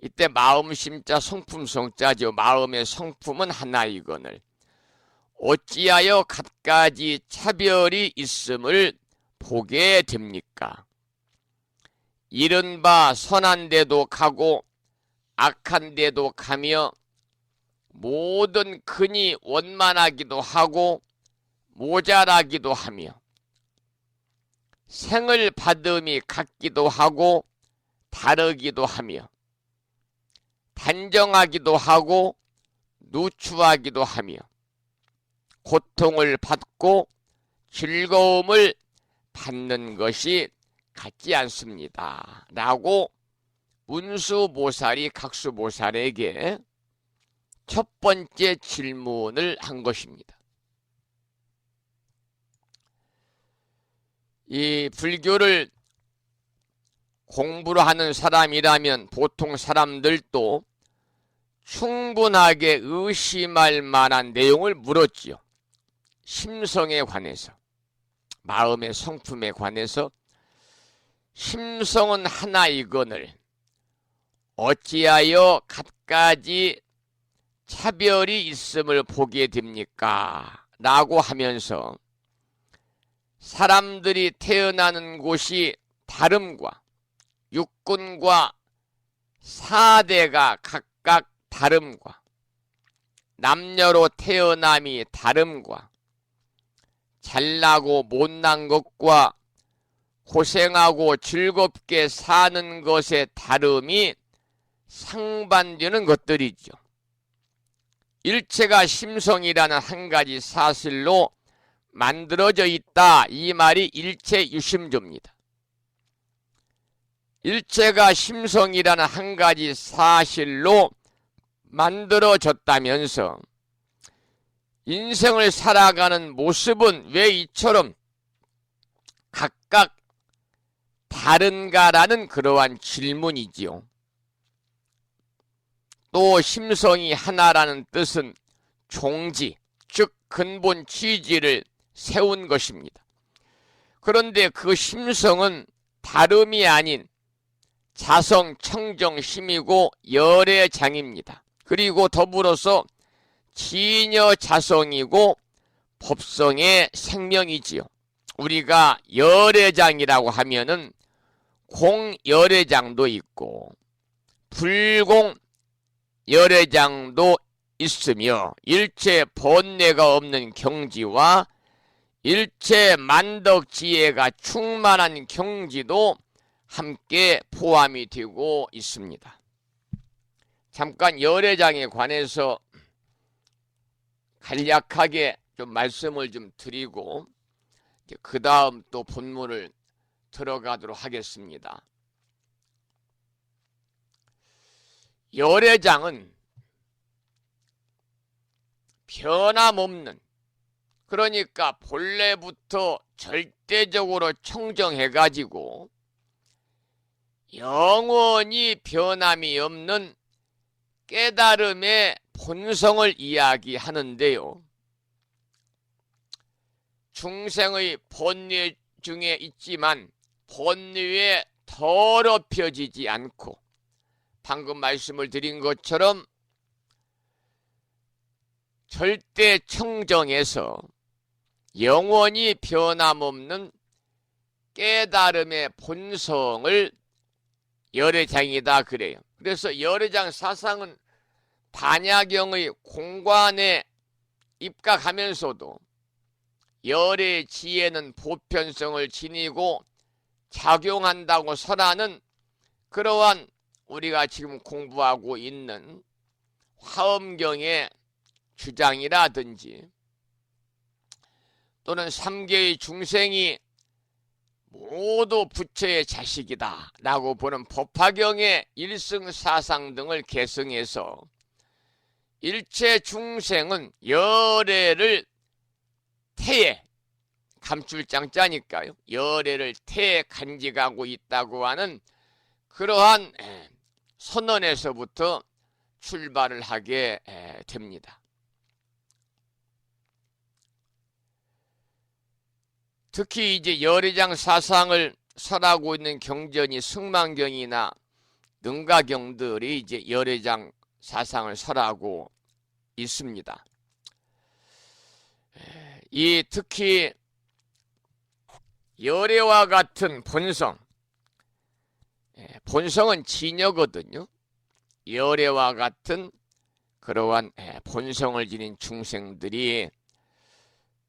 이때 마음 심자 성품 성자죠. 마음의 성품은 하나이거늘 어찌하여 갖가지 차별이 있음을 보게 됩니까? 이른바 선한 데도 가고 악한 데도 가며 모든 근이 원만하기도 하고 모자라기도 하며 생을 받음이 같기도 하고 다르기도 하며 단정하기도 하고 누추하기도 하며 고통을 받고 즐거움을 받는 것이 같지 않습니다. 라고 문수보살이 각수보살에게 첫 번째 질문을 한 것입니다. 이 불교를 공부를 하는 사람이라면 보통 사람들도 충분하게 의심할 만한 내용을 물었지요. 심성에 관해서, 마음의 성품에 관해서 심성은 하나이거늘 어찌하여 갖가지 차별이 있음을 보게 됩니까? 라고 하면서 사람들이 태어나는 곳이 다름과 육군과 사대가 각각 다름과 남녀로 태어남이 다름과 잘나고 못난 것과 고생하고 즐겁게 사는 것의 다름이 상반되는 것들이죠. 일체가 심성이라는 한 가지 사실로 만들어져 있다. 이 말이 일체유심조입니다. 일체가 심성이라는 한 가지 사실로 만들어졌다면서 인생을 살아가는 모습은 왜 이처럼 각각 다른가라는 그러한 질문이지요. 또 심성이 하나라는 뜻은 종지, 즉 근본 취지를 세운 것입니다. 그런데 그 심성은 다름이 아닌 자성, 청정, 심이고 열애장입니다. 그리고 더불어서 진여자성이고 법성의 생명이지요. 우리가 열애장이라고 하면은 공열애장도 있고 불공열애장도 있으며 일체 번뇌가 없는 경지와 일체 만덕지혜가 충만한 경지도 함께 포함이 되고 있습니다. 잠깐 열애장에 관해서 간략하게 좀 말씀을 좀 드리고 그 다음 또 본문을 들어가도록 하겠습니다. 열애장은 변함없는, 그러니까 본래부터 절대적으로 청정해가지고 영원히 변함이 없는 깨달음의 본성을 이야기하는데요. 중생의 번뇌 중에 있지만 번뇌에 더럽혀지지 않고 방금 말씀을 드린 것처럼 절대 청정해서 영원히 변함없는 깨달음의 본성을 열애장이다 그래요. 그래서 열애장 사상은 반야경의 공관에 입각하면서도 열의 지혜는 보편성을 지니고 작용한다고 설하는 그러한 우리가 지금 공부하고 있는 화엄경의 주장이라든지 또는 삼계의 중생이 모두 부처의 자식이다 라고 보는 법화경의 일승사상 등을 계승해서 일체 중생은 열애를 태에 감출장자니까요. 열애를 태에 간직하고 있다고 하는 그러한 선언에서부터 출발을 하게 됩니다. 특히 이제 열애장 사상을 설하고 있는 경전이 승만경이나 능가경들이 이제 열애장 사상을 설하고 있습니다. 이 특히 열애와 같은 본성, 본성은 진여거든요. 열애와 같은 그러한 본성을 지닌 중생들이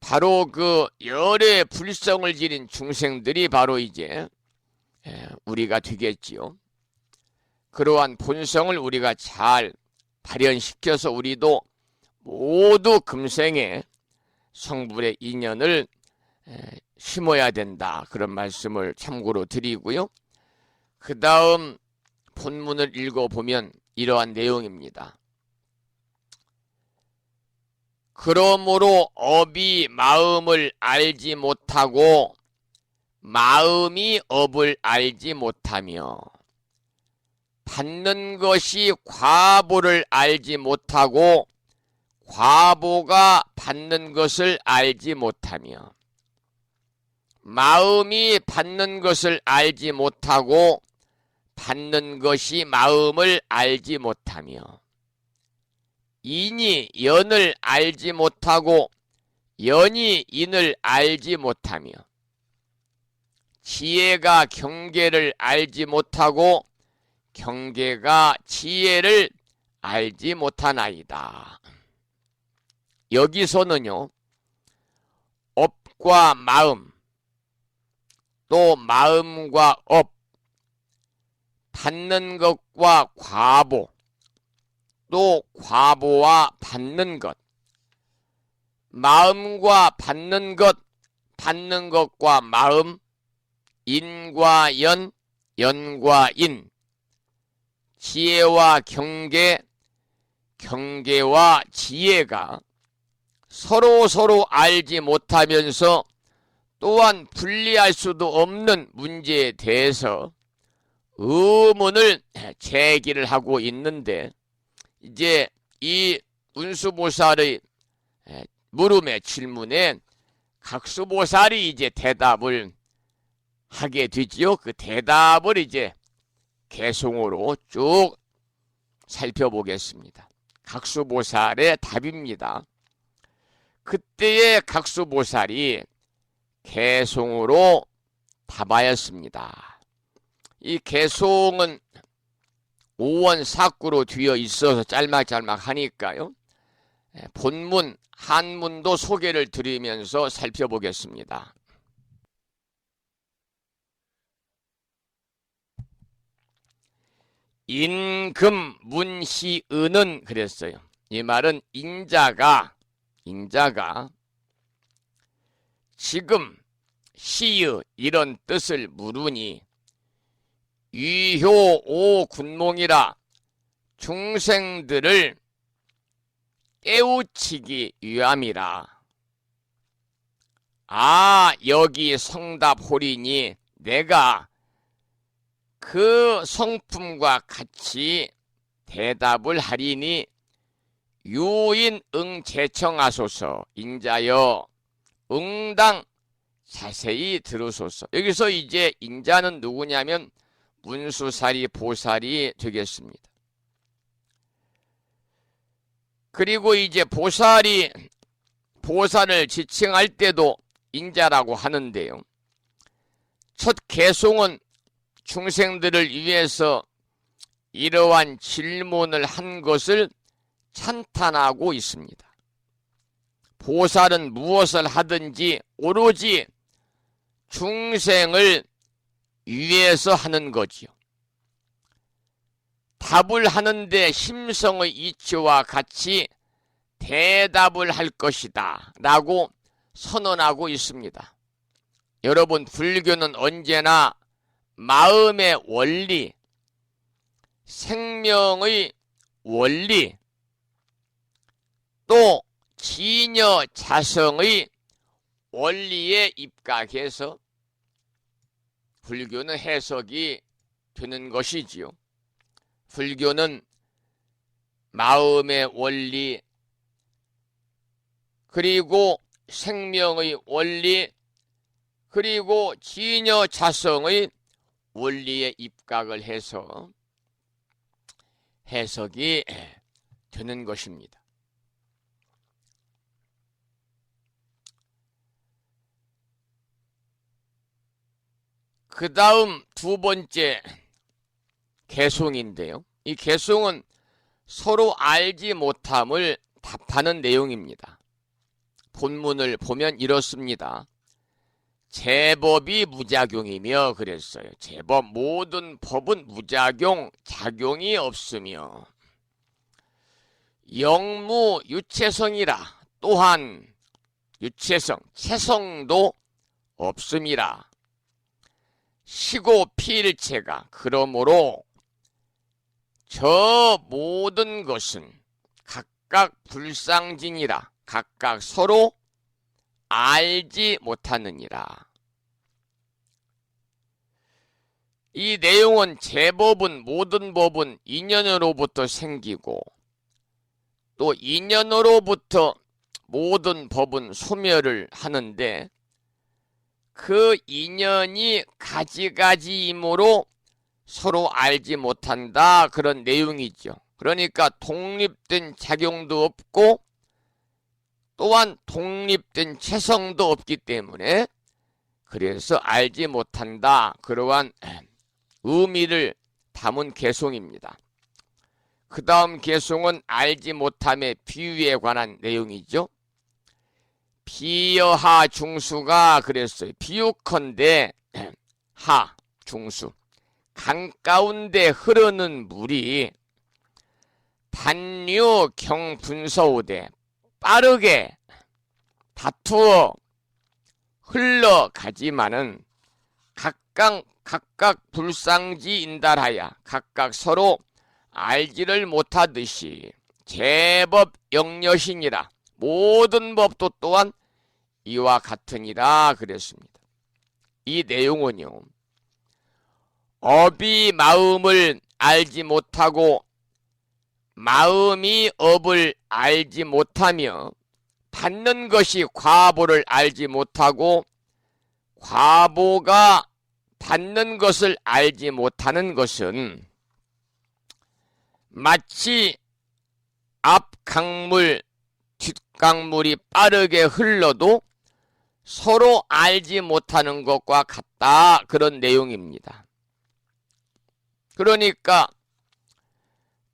바로 그 열애 불성을 지닌 중생들이 바로 이제 우리가 되겠지요. 그러한 본성을 우리가 잘 발현시켜서 우리도 모두 금생에 성불의 인연을 심어야 된다. 그런 말씀을 참고로 드리고요. 그 다음 본문을 읽어보면 이러한 내용입니다. 그러므로 업이 마음을 알지 못하고 마음이 업을 알지 못하며 받는 것이 과보를 알지 못하고 과보가 받는 것을 알지 못하며 마음이 받는 것을 알지 못하고 받는 것이 마음을 알지 못하며 인이 연을 알지 못하고 연이 인을 알지 못하며 지혜가 경계를 알지 못하고 경계가 지혜를 알지 못하나이다. 여기서는요, 업과 마음, 또 마음과 업, 받는 것과 과보, 또 과보와 받는 것, 마음과 받는 것, 받는 것과 마음, 인과 연, 연과 인, 지혜와 경계, 경계와 지혜가 서로 알지 못하면서 또한 분리할 수도 없는 문제에 대해서 의문을 제기를 하고 있는데, 이제 이 운수보살의 물음의 질문에 각수보살이 이제 대답을 하게 되지요. 그 대답을 이제 개송으로 쭉 살펴보겠습니다. 각수보살의 답입니다. 그때의 각수보살이 개송으로 답하였습니다. 이 개송은 오원사구로 되어 있어서 짤막짤막 하니까요. 본문 한문도 소개를 드리면서 살펴보겠습니다. 인금 문시은은 그랬어요. 이 말은 인자가 지금 시의 이런 뜻을 물으니 위효 오군몽이라 중생들을 깨우치기 위함이라. 아, 여기 성답하리니 내가 그 성품과 같이 대답을 하리니 유인 응제청하소서. 인자여 응당 자세히 들으소서. 여기서 이제 인자는 누구냐면 문수사리 보살이 되겠습니다. 그리고 이제 보살을 지칭할 때도 인자라고 하는데요. 첫 개송은 중생들을 위해서 이러한 질문을 한 것을 찬탄하고 있습니다. 보살은 무엇을 하든지 오로지 중생을 위해서 하는 거지요. 답을 하는데 심성의 이치와 같이 대답을 할 것이다 라고 선언하고 있습니다. 여러분, 불교는 언제나 마음의 원리, 생명의 원리, 또 진여 자성의 원리에 입각해서 불교는 해석이 되는 것이지요. 불교는 마음의 원리, 그리고 생명의 원리, 그리고 진여 자성의 원리에 입각을 해서 해석이 되는 것입니다. 그 다음 두 번째 개송인데요. 이 개송은 서로 알지 못함을 답하는 내용입니다. 본문을 보면 이렇습니다. 제법이 무작용이며 그랬어요. 제법 모든 법은 무작용, 작용이 없으며 영무 유체성이라 또한 유체성, 체성도 없음이라. 시고 필체가 그러므로 저 모든 것은 각각 불상진이라 각각 서로 알지 못하느니라. 이 내용은 제법은 모든 법은 인연으로부터 생기고 또 인연으로부터 모든 법은 소멸을 하는데 그 인연이 가지가지이므로 서로 알지 못한다, 그런 내용이죠. 그러니까 독립된 작용도 없고 또한 독립된 체성도 없기 때문에 그래서 알지 못한다, 그러한 의미를 담은 개송입니다. 그 다음 개송은 알지 못함의 비유에 관한 내용이죠. 비여하 중수가 그랬어요. 비유컨대 하 중수, 강 가운데 흐르는 물이 단류 경분서오되 빠르게 다투어 흘러가지만은 각각 불상지 인달하여 각각 서로 알지를 못하듯이 제법 영여신이라 모든 법도 또한 이와 같으니라 그랬습니다. 이 내용은요, 업이 마음을 알지 못하고 마음이 업을 알지 못하며 받는 것이 과보를 알지 못하고 과보가 받는 것을 알지 못하는 것은 마치 앞 강물, 뒷 강물이 빠르게 흘러도 서로 알지 못하는 것과 같다, 그런 내용입니다. 그러니까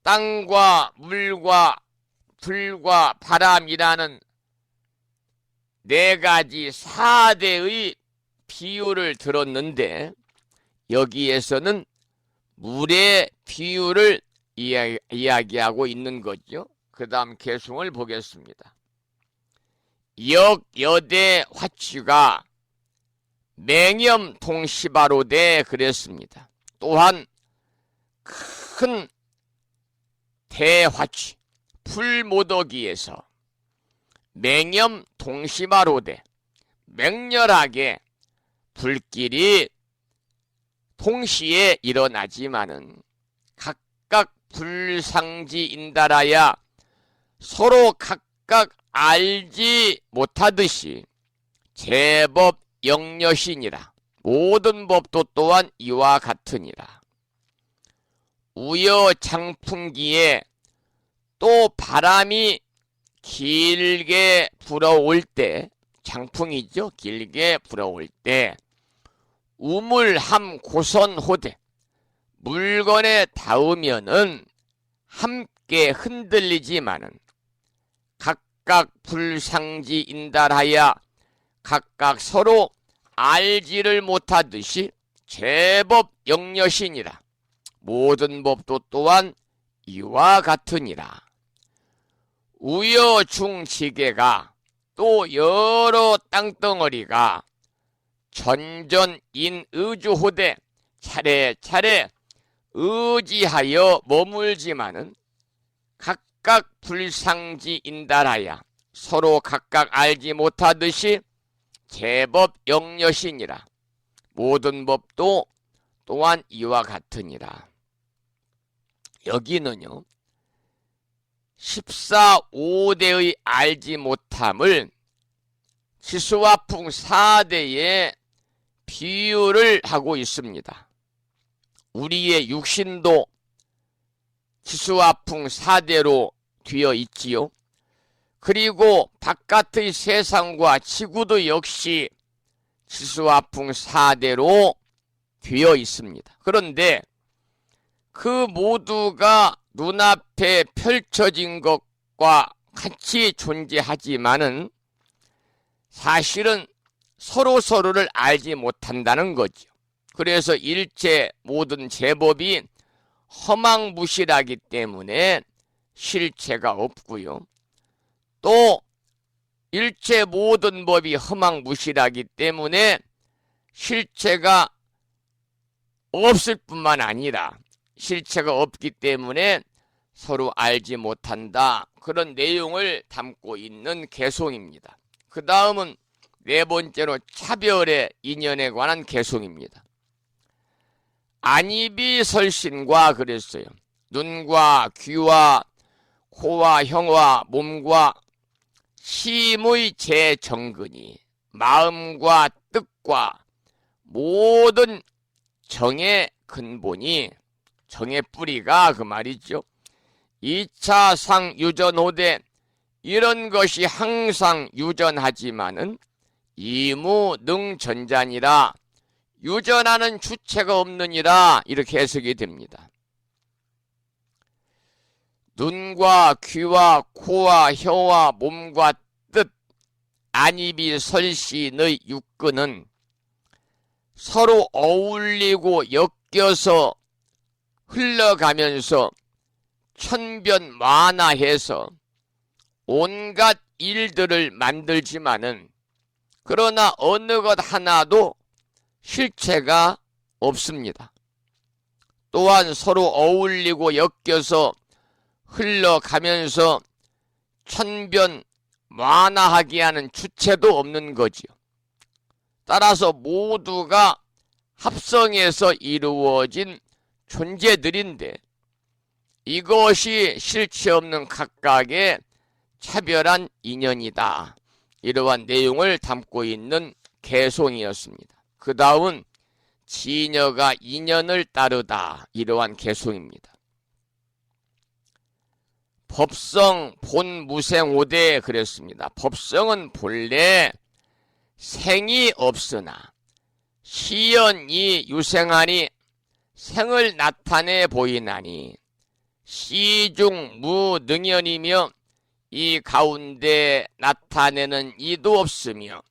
땅과 물과 불과 바람이라는 네 가지 4대의 비유를 들었는데 여기에서는 물의 비유를 이야기하고 있는 거죠. 그 다음 개송을 보겠습니다. 역여대 화취가 맹염 동시바로되 그랬습니다. 또한 큰 대화취 풀모더기에서 맹염 동시바로되 맹렬하게 불길이 동시에 일어나지만은 각각 불상지인달하야 서로 각각 알지 못하듯이 제법 영여신이라 모든 법도 또한 이와 같으니라. 우여 장풍기에 또 바람이 길게 불어올 때, 장풍이죠. 길게 불어올 때 우물함 고선호대 물건에 닿으면은 함께 흔들리지만은 각각 불상지 인달하여 각각 서로 알지를 못하듯이 제법 영여시니라. 모든 법도 또한 이와 같으니라. 우여중지계가 또 여러 땅덩어리가 전전인의주호대 차례차례 의지하여 머물지만은 각각 불상지인달하여 서로 각각 알지 못하듯이 제법 영여시니라. 모든 법도 또한 이와 같으니라. 여기는요 14~5대의 알지 못함을 치수화풍 4대에 비유를 하고 있습니다. 우리의 육신도 치수화풍 4대로 되어 있지요. 그리고 바깥의 세상과 지구도 역시 치수화풍 4대로 되어 있습니다. 그런데 그 모두가 눈앞에 펼쳐진 것과 같이 존재하지만은 사실은 서로서로를 알지 못한다는 거죠. 그래서 일체 모든 제법이 허망무실하기 때문에 실체가 없고요. 또 일체 모든 법이 허망무실하기 때문에 실체가 없을 뿐만 아니라 실체가 없기 때문에 서로 알지 못한다. 그런 내용을 담고 있는 개송입니다. 그 다음은 네 번째로 차별의 인연에 관한 개송입니다. 안이비설신과 그랬어요. 눈과 귀와 코와 혀와 몸과 심의 재정근이 마음과 뜻과 모든 정의 근본이 정의 뿌리가 그 말이죠. 2차상 유전호대 이런 것이 항상 유전하지만은 이무능전자니라 유전하는 주체가 없느니라 이렇게 해석이 됩니다. 눈과 귀와 코와 혀와 몸과 뜻 안이비설신의 육근은 서로 어울리고 엮여서 흘러가면서 천변만화해서 온갖 일들을 만들지만은 그러나 어느 것 하나도 실체가 없습니다. 또한 서로 어울리고 엮여서 흘러가면서 천변만화하게 하는 주체도 없는 거지요. 따라서 모두가 합성해서 이루어진 존재들인데 이것이 실체 없는 각각의 차별한 인연이다. 이러한 내용을 담고 있는 개송이었습니다. 그 다음은 진여가 인연을 따르다. 이러한 개송입니다. 법성 본무생오대 그랬습니다. 법성은 본래 생이 없으나 시연이 유생하니 생을 나타내 보이나니 시중 무능연이며 이 가운데 나타내는 이도 없으며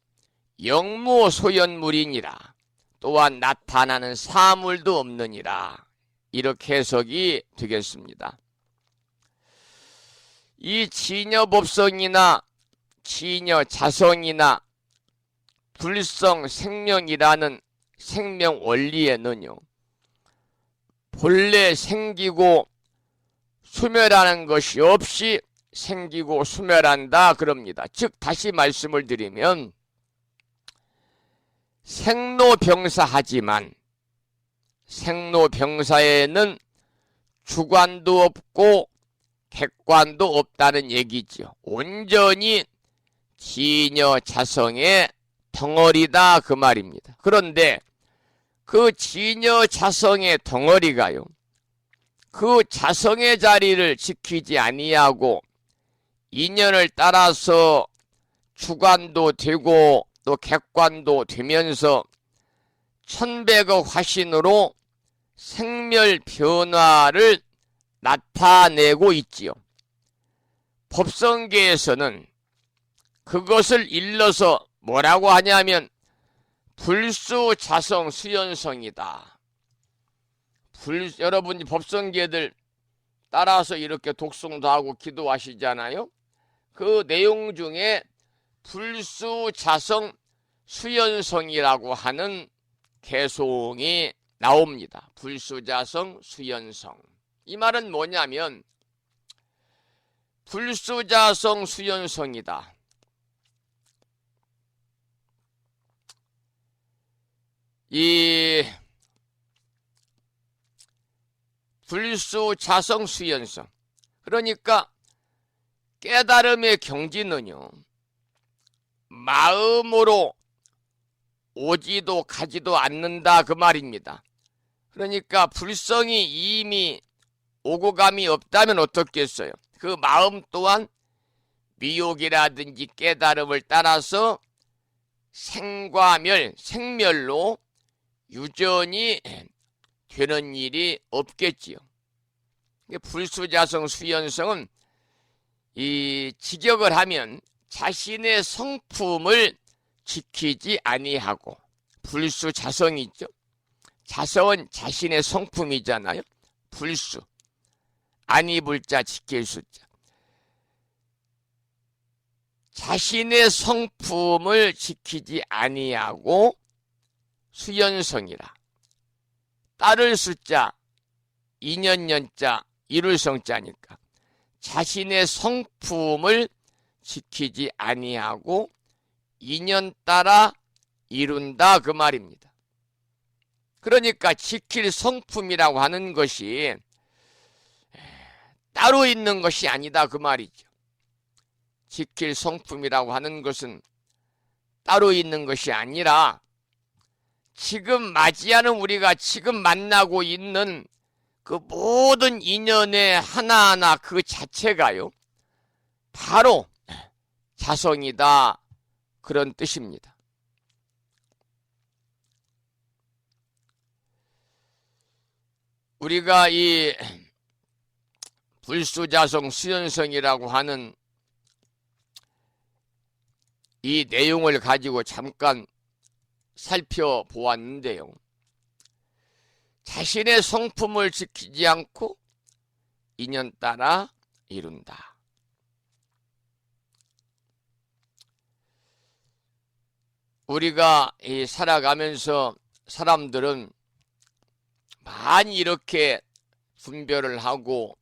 영무소연물이니라. 또한 나타나는 사물도 없느니라. 이렇게 해석이 되겠습니다. 이 진여법성이나 진여자성이나 불성 생명이라는 생명 원리에는요 본래 생기고 수멸하는 것이 없이 생기고 수멸한다 그럽니다. 즉 다시 말씀을 드리면 생로병사하지만 생로병사에는 주관도 없고 객관도 없다는 얘기죠. 온전히 진여자성의 덩어리다 그 말입니다. 그런데 그 진여자성의 덩어리가요 그 자성의 자리를 지키지 아니하고 인연을 따라서 주관도 되고 또 객관도 되면서 천백억 화신으로 생멸 변화를 나타내고 있지요. 법성계에서는 그것을 일러서 뭐라고 하냐면 불수자성 수연성이다. 여러분이 법성계들 따라서 이렇게 독송도 하고 기도하시잖아요. 그 내용 중에 불수자성 수연성이라고 하는 개송이 나옵니다. 불수자성 수연성. 이 말은 뭐냐면 불수자성 수연성이다. 이 불수자성 수연성. 그러니까 깨달음의 경지는요, 마음으로 오지도 가지도 않는다 그 말입니다. 그러니까 불성이 이미 오고 감이 없다면 어떻겠어요? 그 마음 또한 미혹이라든지 깨달음을 따라서 생과 생멸로 유전이 되는 일이 없겠지요. 불수자성 수연성은 이 직역을 하면 자신의 성품을 지키지 아니하고, 불수자성이 있죠. 자성은 자신의 성품이잖아요. 불수, 안 입을 자 지킬 수자. 자신의 성품을 지키지 아니하고 수연성이라. 따를 수자, 인연연자, 이룰 성자니까 자신의 성품을 지키지 아니하고 인연 따라 이룬다 그 말입니다. 그러니까 지킬 성품이라고 하는 것이 따로 있는 것이 아니다 그 말이죠. 지킬 성품이라고 하는 것은 따로 있는 것이 아니라 지금 맞이하는 우리가 지금 만나고 있는 그 모든 인연의 하나하나 그 자체가요, 바로 자성이다 그런 뜻입니다. 우리가 이 불수자성 수연성이라고 하는 이 내용을 가지고 잠깐 살펴보았는데요. 자신의 성품을 지키지 않고 인연 따라 이룬다. 우리가 살아가면서 사람들은 많이 이렇게 분별을 하고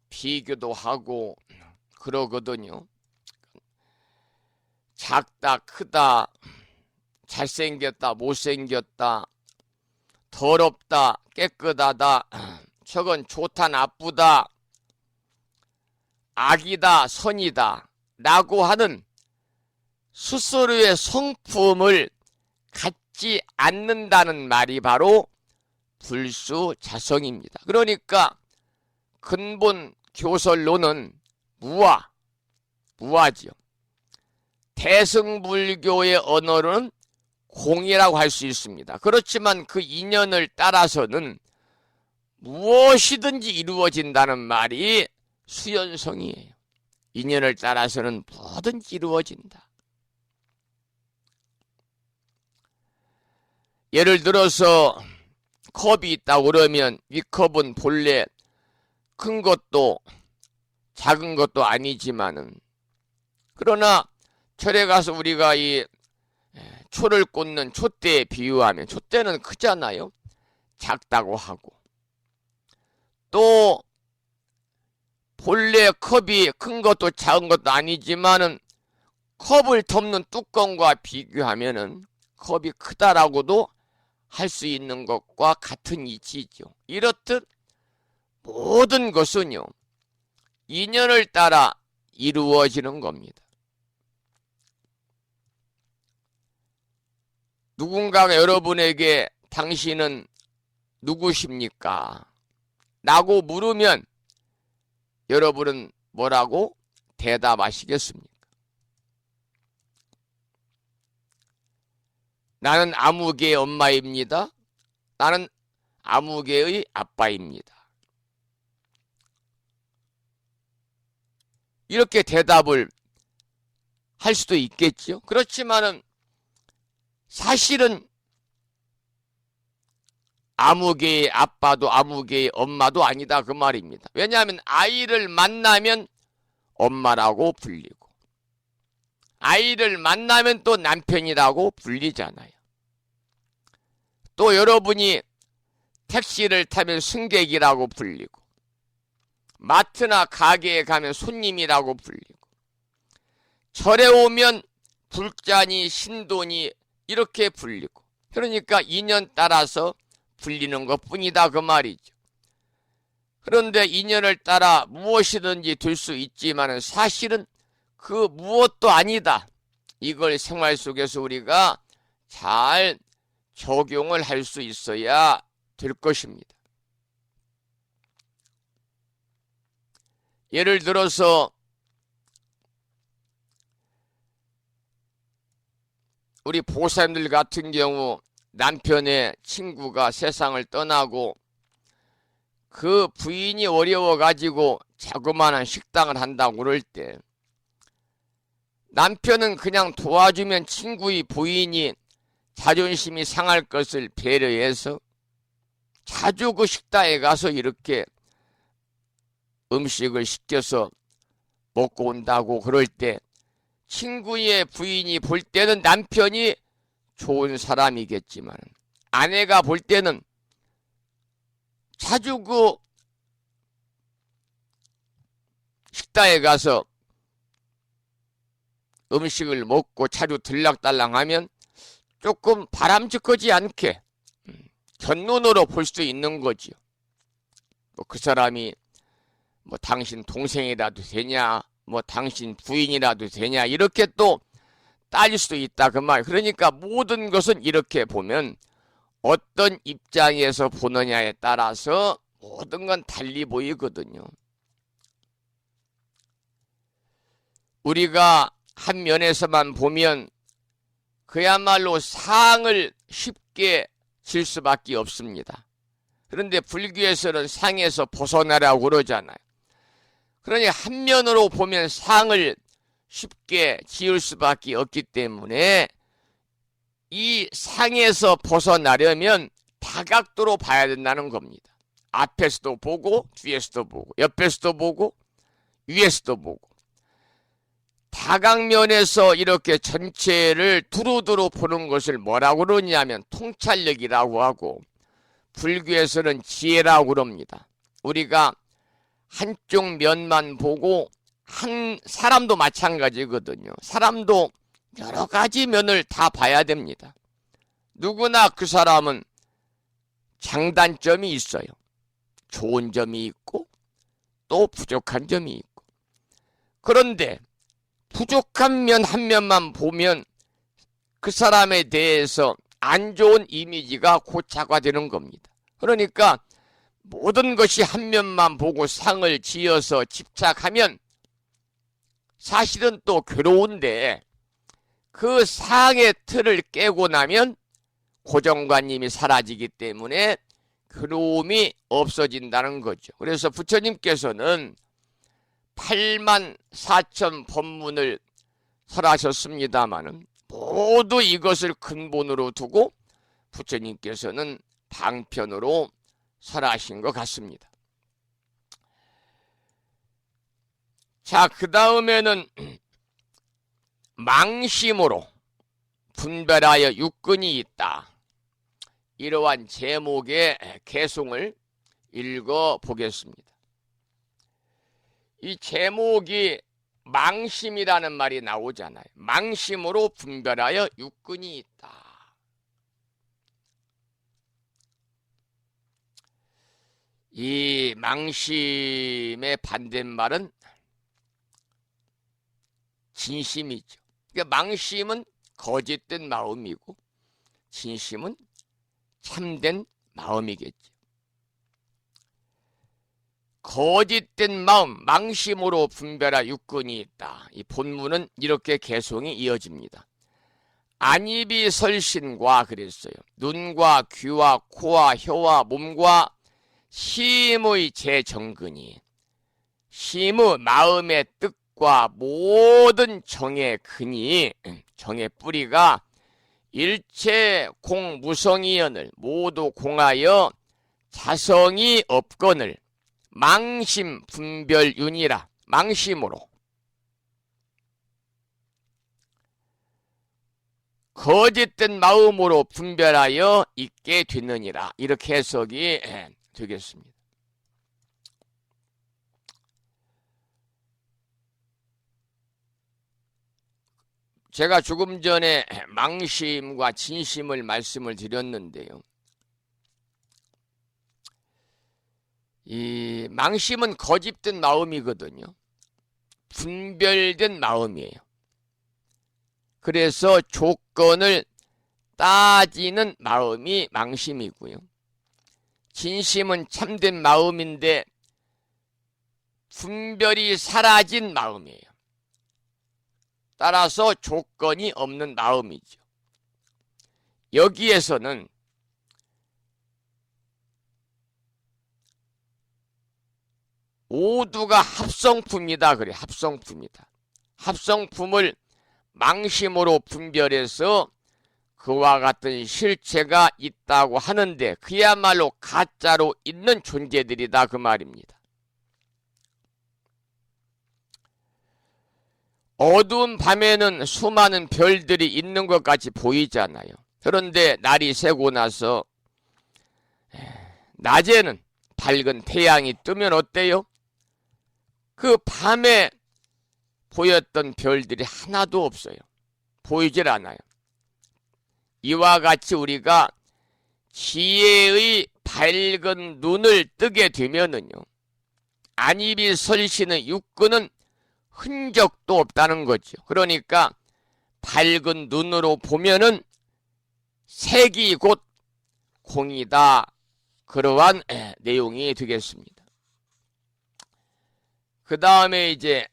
비교도 하고 그러거든요. 작다, 크다, 잘생겼다, 못생겼다, 더럽다, 깨끗하다, 저건 좋다, 나쁘다, 악이다, 선이다 라고 하는 스스로의 성품을 갖지 않는다는 말이 바로 불수자성입니다. 그러니까 근본 교설로는 무아지요. 대승불교의 언어로는 공이라고 할 수 있습니다. 그렇지만 그 인연을 따라서는 무엇이든지 이루어진다는 말이 수연성이에요. 인연을 따라서는 뭐든지 이루어진다. 예를 들어서 컵이 있다고 그러면 이 컵은 본래 큰 것도 작은 것도 아니지만은, 그러나 절에 가서 우리가 이 초를 꽂는 촛대에 비유하면 촛대는 크잖아요. 작다고 하고, 또 본래 컵이 큰 것도 작은 것도 아니지만은 컵을 덮는 뚜껑과 비교하면은 컵이 크다라고도 할 수 있는 것과 같은 이치죠. 이렇듯 모든 것은요, 인연을 따라 이루어지는 겁니다. 누군가가 여러분에게 당신은 누구십니까? 라고 물으면 여러분은 뭐라고 대답하시겠습니까? 나는 아무개의 엄마입니다. 나는 아무개의 아빠입니다. 이렇게 대답을 할 수도 있겠죠. 그렇지만은 사실은 아무개의 아빠도 아무개의 엄마도 아니다 그 말입니다. 왜냐하면 아이를 만나면 엄마라고 불리고 아이를 만나면 또 남편이라고 불리잖아요. 또 여러분이 택시를 타면 승객이라고 불리고 마트나 가게에 가면 손님이라고 불리고 절에 오면 불자니 신도니 이렇게 불리고 그러니까 인연 따라서 불리는 것뿐이다 그 말이죠. 그런데 인연을 따라 무엇이든지 될 수 있지만 사실은 그 무엇도 아니다. 이걸 생활 속에서 우리가 잘 적용을 할 수 있어야 될 것입니다. 예를 들어서 우리 보살님들 같은 경우 남편의 친구가 세상을 떠나고 그 부인이 어려워가지고 자그마한 식당을 한다고 그럴 때 남편은 그냥 도와주면 친구의 부인이 자존심이 상할 것을 배려해서 자주 그 식당에 가서 이렇게 음식을 시켜서 먹고 온다고 그럴 때 친구의 부인이 볼 때는 남편이 좋은 사람이겠지만 아내가 볼 때는 자주 그 식당에 가서 음식을 먹고 자주 들락달락하면 조금 바람직하지 않게 견눈으로 볼 수 있는 거지요. 뭐 그 사람이 뭐 당신 동생이라도 되냐, 뭐 당신 부인이라도 되냐 이렇게 또 따질 수도 있다 그 말. 그러니까 모든 것은 이렇게 보면 어떤 입장에서 보느냐에 따라서 모든 건 달리 보이거든요. 우리가 한 면에서만 보면 그야말로 상을 쉽게 질 수밖에 없습니다. 그런데 불교에서는 상에서 벗어나라고 그러잖아요. 그러니 한 면으로 보면 상을 쉽게 지을 수밖에 없기 때문에 이 상에서 벗어나려면 다각도로 봐야 된다는 겁니다. 앞에서도 보고 뒤에서도 보고 옆에서도 보고 위에서도 보고 다각면에서 이렇게 전체를 두루두루 보는 것을 뭐라고 그러냐면 통찰력이라고 하고 불교에서는 지혜라고 그럽니다. 우리가 한쪽 면만 보고 한 사람도 마찬가지거든요. 사람도 여러 가지 면을 다 봐야 됩니다. 누구나 그 사람은 장단점이 있어요. 좋은 점이 있고 또 부족한 점이 있고. 그런데 부족한 면 한 면만 보면 그 사람에 대해서 안 좋은 이미지가 고착화되는 겁니다. 그러니까 모든 것이 한 면만 보고 상을 지어서 집착하면 사실은 또 괴로운데 그 상의 틀을 깨고 나면 고정관념이 사라지기 때문에 괴로움이 없어진다는 거죠. 그래서 부처님께서는 84,000 법문을 설하셨습니다마는 모두 이것을 근본으로 두고 부처님께서는 방편으로 설하신 것 같습니다. 자, 그 다음에는 망심으로 분별하여 육근이 있다. 이러한 제목의 개송을 읽어보겠습니다. 이 제목이 망심이라는 말이 나오잖아요. 망심으로 분별하여 육근이 있다. 이 망심의 반대말은 진심이죠. 그러니까 망심은 거짓된 마음이고 진심은 참된 마음이겠죠. 거짓된 마음, 망심으로 분별하 육근이 있다. 이 본문은 이렇게 개송이 이어집니다. 안입이 설신과 그랬어요. 눈과 귀와 코와 혀와 몸과 심의 제정근이 심의 마음의 뜻과 모든 정의 근이 정의 뿌리가 일체 공무성이언을 모두 공하여 자성이 없거늘 망심 분별윤이라 망심으로 거짓된 마음으로 분별하여 있게 되느니라 이렇게 해석이 되겠습니다. 제가 조금 전에 망심과 진심을 말씀을 드렸는데요. 이 망심은 거짓된 마음이거든요. 분별된 마음이에요. 그래서 조건을 따지는 마음이 망심이고요. 진심은 참된 마음인데 분별이 사라진 마음이에요. 따라서 조건이 없는 마음이죠. 여기에서는 모두가 합성품이다 그래. 합성품이다. 합성품을 망심으로 분별해서 그와 같은 실체가 있다고 하는데 그야말로 가짜로 있는 존재들이다 그 말입니다. 어두운 밤에는 수많은 별들이 있는 것 같이 보이잖아요. 그런데 날이 새고 나서 낮에는 밝은 태양이 뜨면 어때요? 그 밤에 보였던 별들이 하나도 없어요. 보이질 않아요. 이와 같이 우리가 지혜의 밝은 눈을 뜨게 되면은요, 안입이 설신의 육근은 흔적도 없다는 거죠. 그러니까 밝은 눈으로 보면은 색이 곧 공이다. 그러한 내용이 되겠습니다. 그 다음에 이제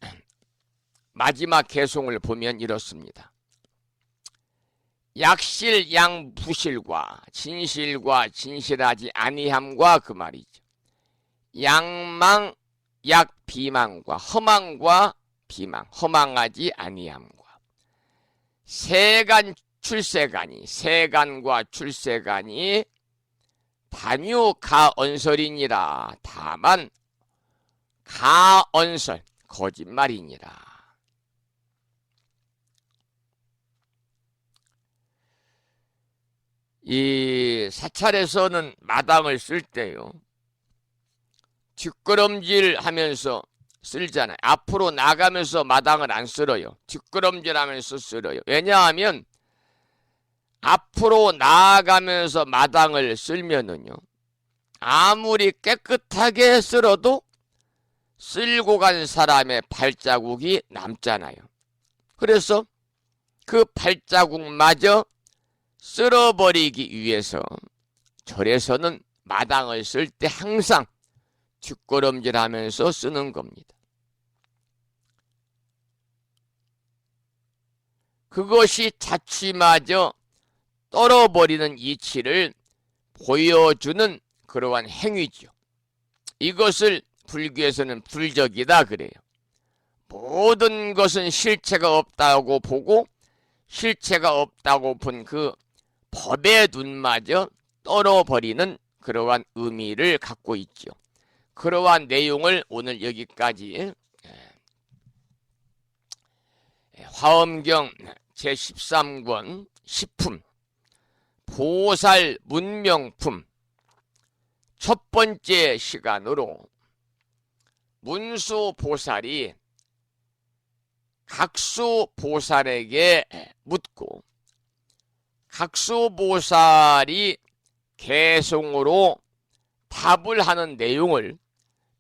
마지막 개송을 보면 이렇습니다. 약실 양부실과 진실과 진실하지 아니함과 그 말이죠. 양망 약비망과 허망과 비망 허망하지 아니함과 세간 출세간이 세간과 출세간이 단유 가언설이니라. 다만 가언설 거짓말이니라. 이 사찰에서는 마당을 쓸 때요, 뒷걸음질 하면서 쓸잖아요. 앞으로 나가면서 마당을 안 쓸어요. 뒷걸음질 하면서 쓸어요. 왜냐하면 앞으로 나아가면서 마당을 쓸면은요, 아무리 깨끗하게 쓸어도 쓸고 간 사람의 발자국이 남잖아요. 그래서 그 발자국마저 쓸어버리기 위해서 절에서는 마당을 쓸 때 항상 뒷걸음질하면서 쓰는 겁니다. 그것이 자취마저 떨어버리는 이치를 보여주는 그러한 행위죠. 이것을 불교에서는 불적이다 그래요. 모든 것은 실체가 없다고 보고 실체가 없다고 본 그 법의 눈마저 떨어버리는 그러한 의미를 갖고 있죠. 그러한 내용을 오늘 여기까지 화엄경 제13권 10품 보살 문명품 첫 번째 시간으로 문수보살이 각수보살에게 묻고 각수보살이 개송으로 답을 하는 내용을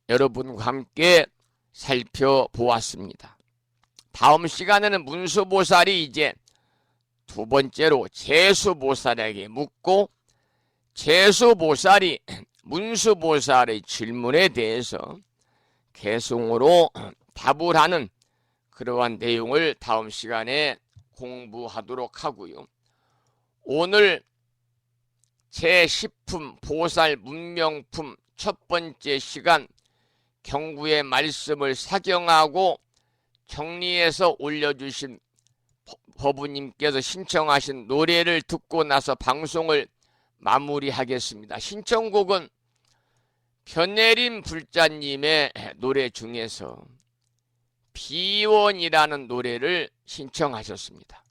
여러분과 함께 살펴보았습니다. 다음 시간에는 문수보살이 이제 두 번째로 재수보살에게 묻고 재수보살이 문수보살의 질문에 대해서 개송으로 답을 하는 그러한 내용을 다음 시간에 공부하도록 하고요. 오늘 제10품 보살 문명품 첫 번째 시간 경구의 말씀을 사경하고 정리해서 올려주신 법부님께서 신청하신 노래를 듣고 나서 방송을 마무리하겠습니다. 신청곡은 변예림 불자님의 노래 중에서 비원이라는 노래를 신청하셨습니다.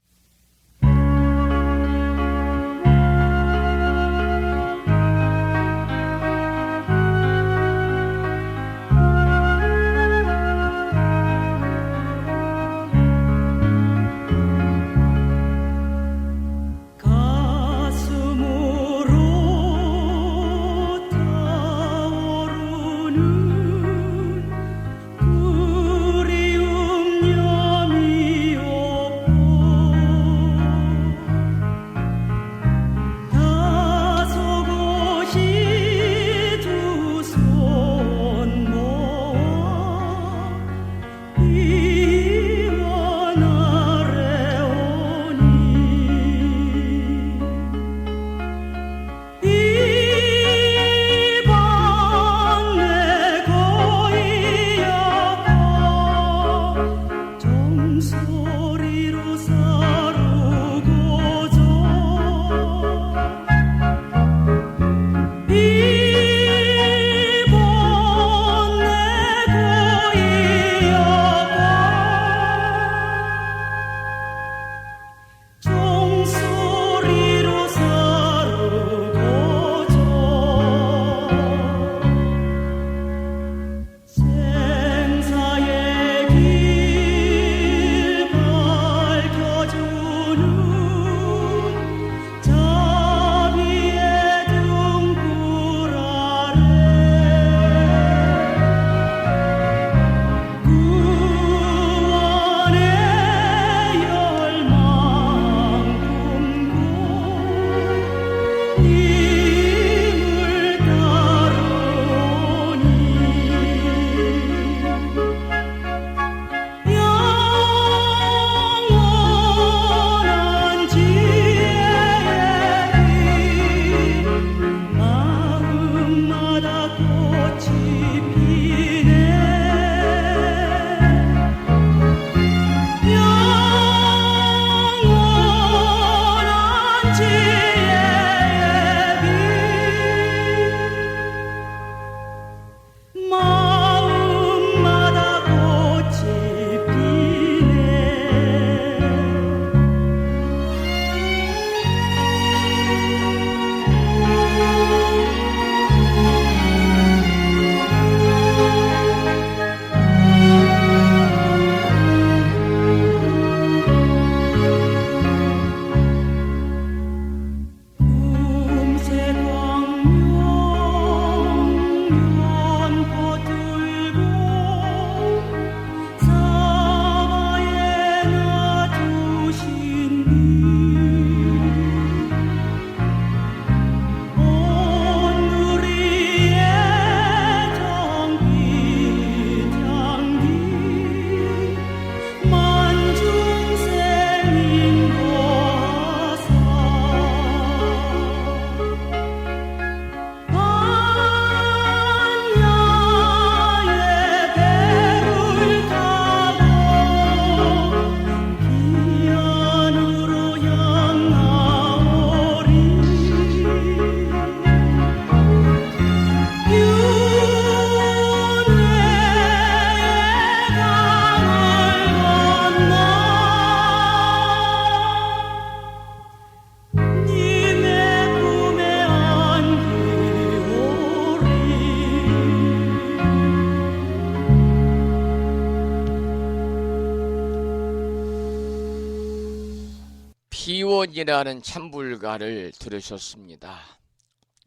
비원이라는 찬불가를 들으셨습니다.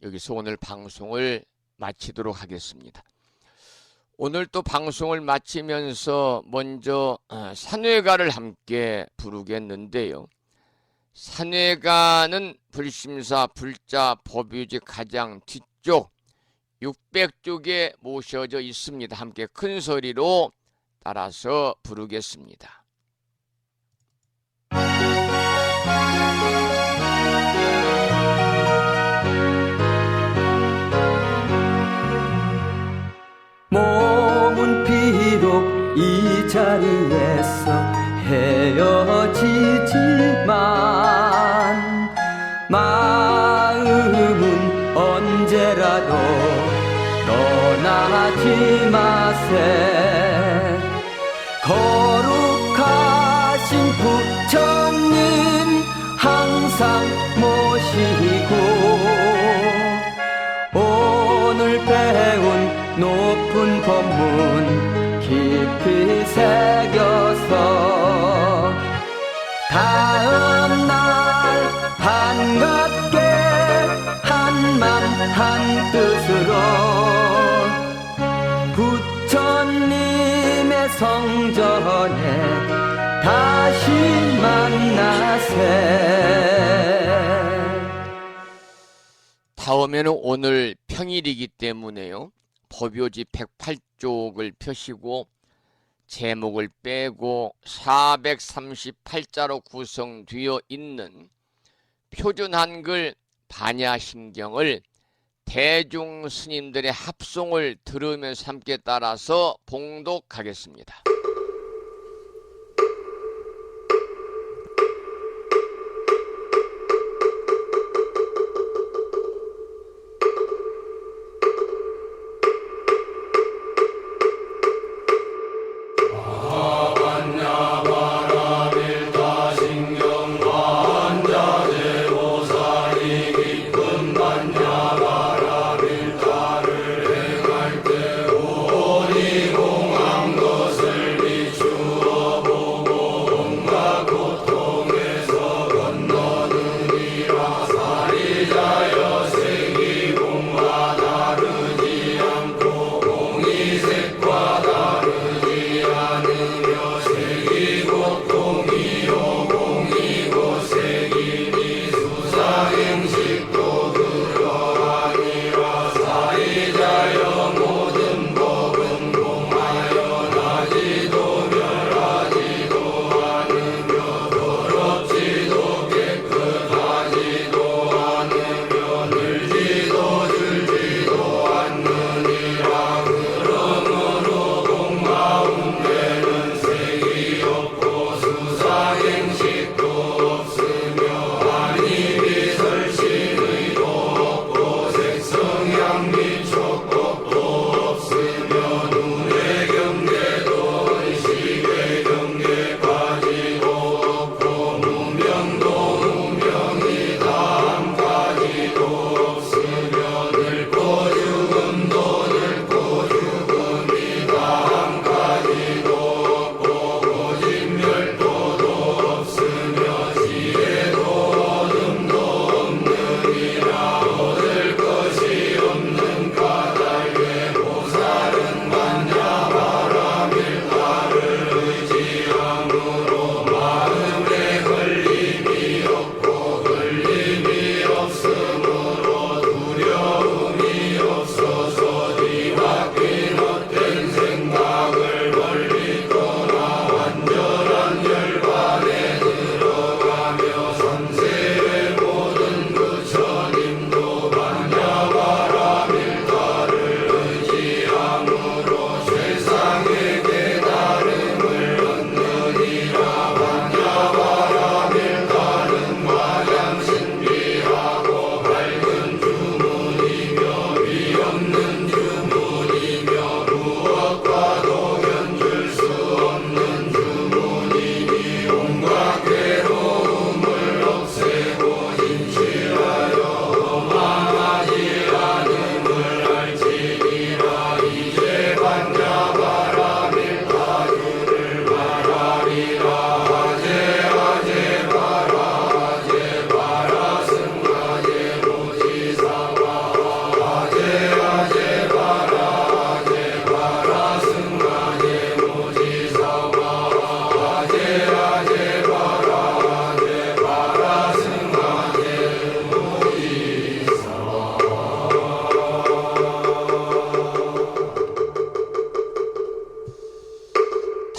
여기서 오늘 방송을 마치도록 하겠습니다. 오늘 또 방송을 마치면서 먼저 산회가를 함께 부르겠는데요. 산회가는 불심사 불자 법유지 가장 뒤쪽 600쪽에 모셔져 있습니다. 함께 큰 소리로 따라서 부르겠습니다. 만나세 거룩하신 부처님 항상 모시고 오늘 배운 높은 법문 깊이 새겨서 다음날 반갑게 한맘 한뜻으로 부처님의 성전에 다시 만나세. 다음에는 오늘 평일이기 때문에요. 법요지 108쪽을 펴시고 제목을 빼고 438자로 구성되어 있는 표준 한글 반야심경을 대중 스님들의 합송을 들으면서 함께 따라서 봉독하겠습니다.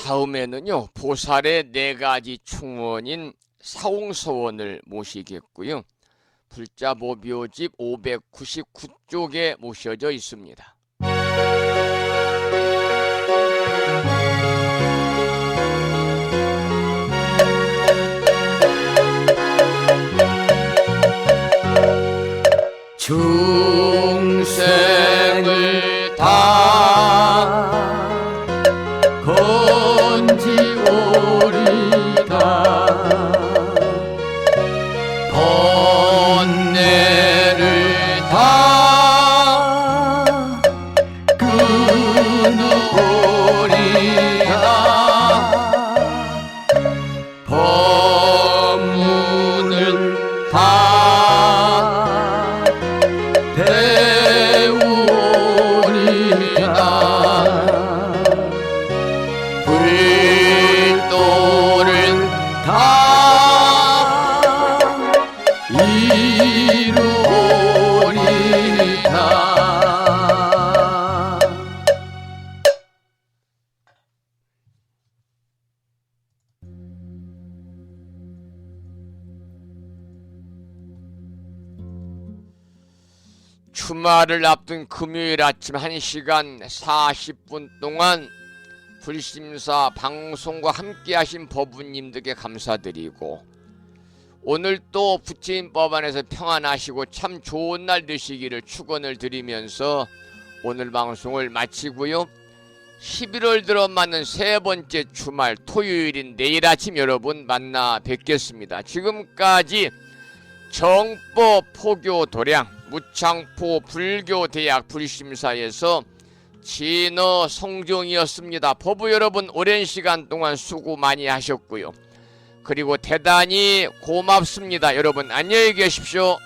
다음에는요, 보살의 네 가지 충원인 사홍서원을 모시겠고요. 불자보묘집 599쪽에 모셔져 있습니다. 중생을 다 번뇌를 다 끊으리라 법문을 다 배우리라 불도를 다 이루리라. 주말을 앞둔 금요일 아침 1시간 40분 동안 불심사 방송과 함께 하신 법우님들께 감사드리고, 오늘 또 부처님법안에서 평안하시고 참 좋은 날 되시기를 축원을 드리면서 오늘 방송을 마치고요. 11월 들어 맞는 세 번째 주말 토요일인 내일 아침 여러분 만나 뵙겠습니다. 지금까지 정법 포교 도량 무창포 불교대학 불심사에서 진어 성종이었습니다. 법우 여러분 오랜 시간 동안 수고 많이 하셨고요. 그리고 대단히 고맙습니다. 여러분 안녕히 계십시오.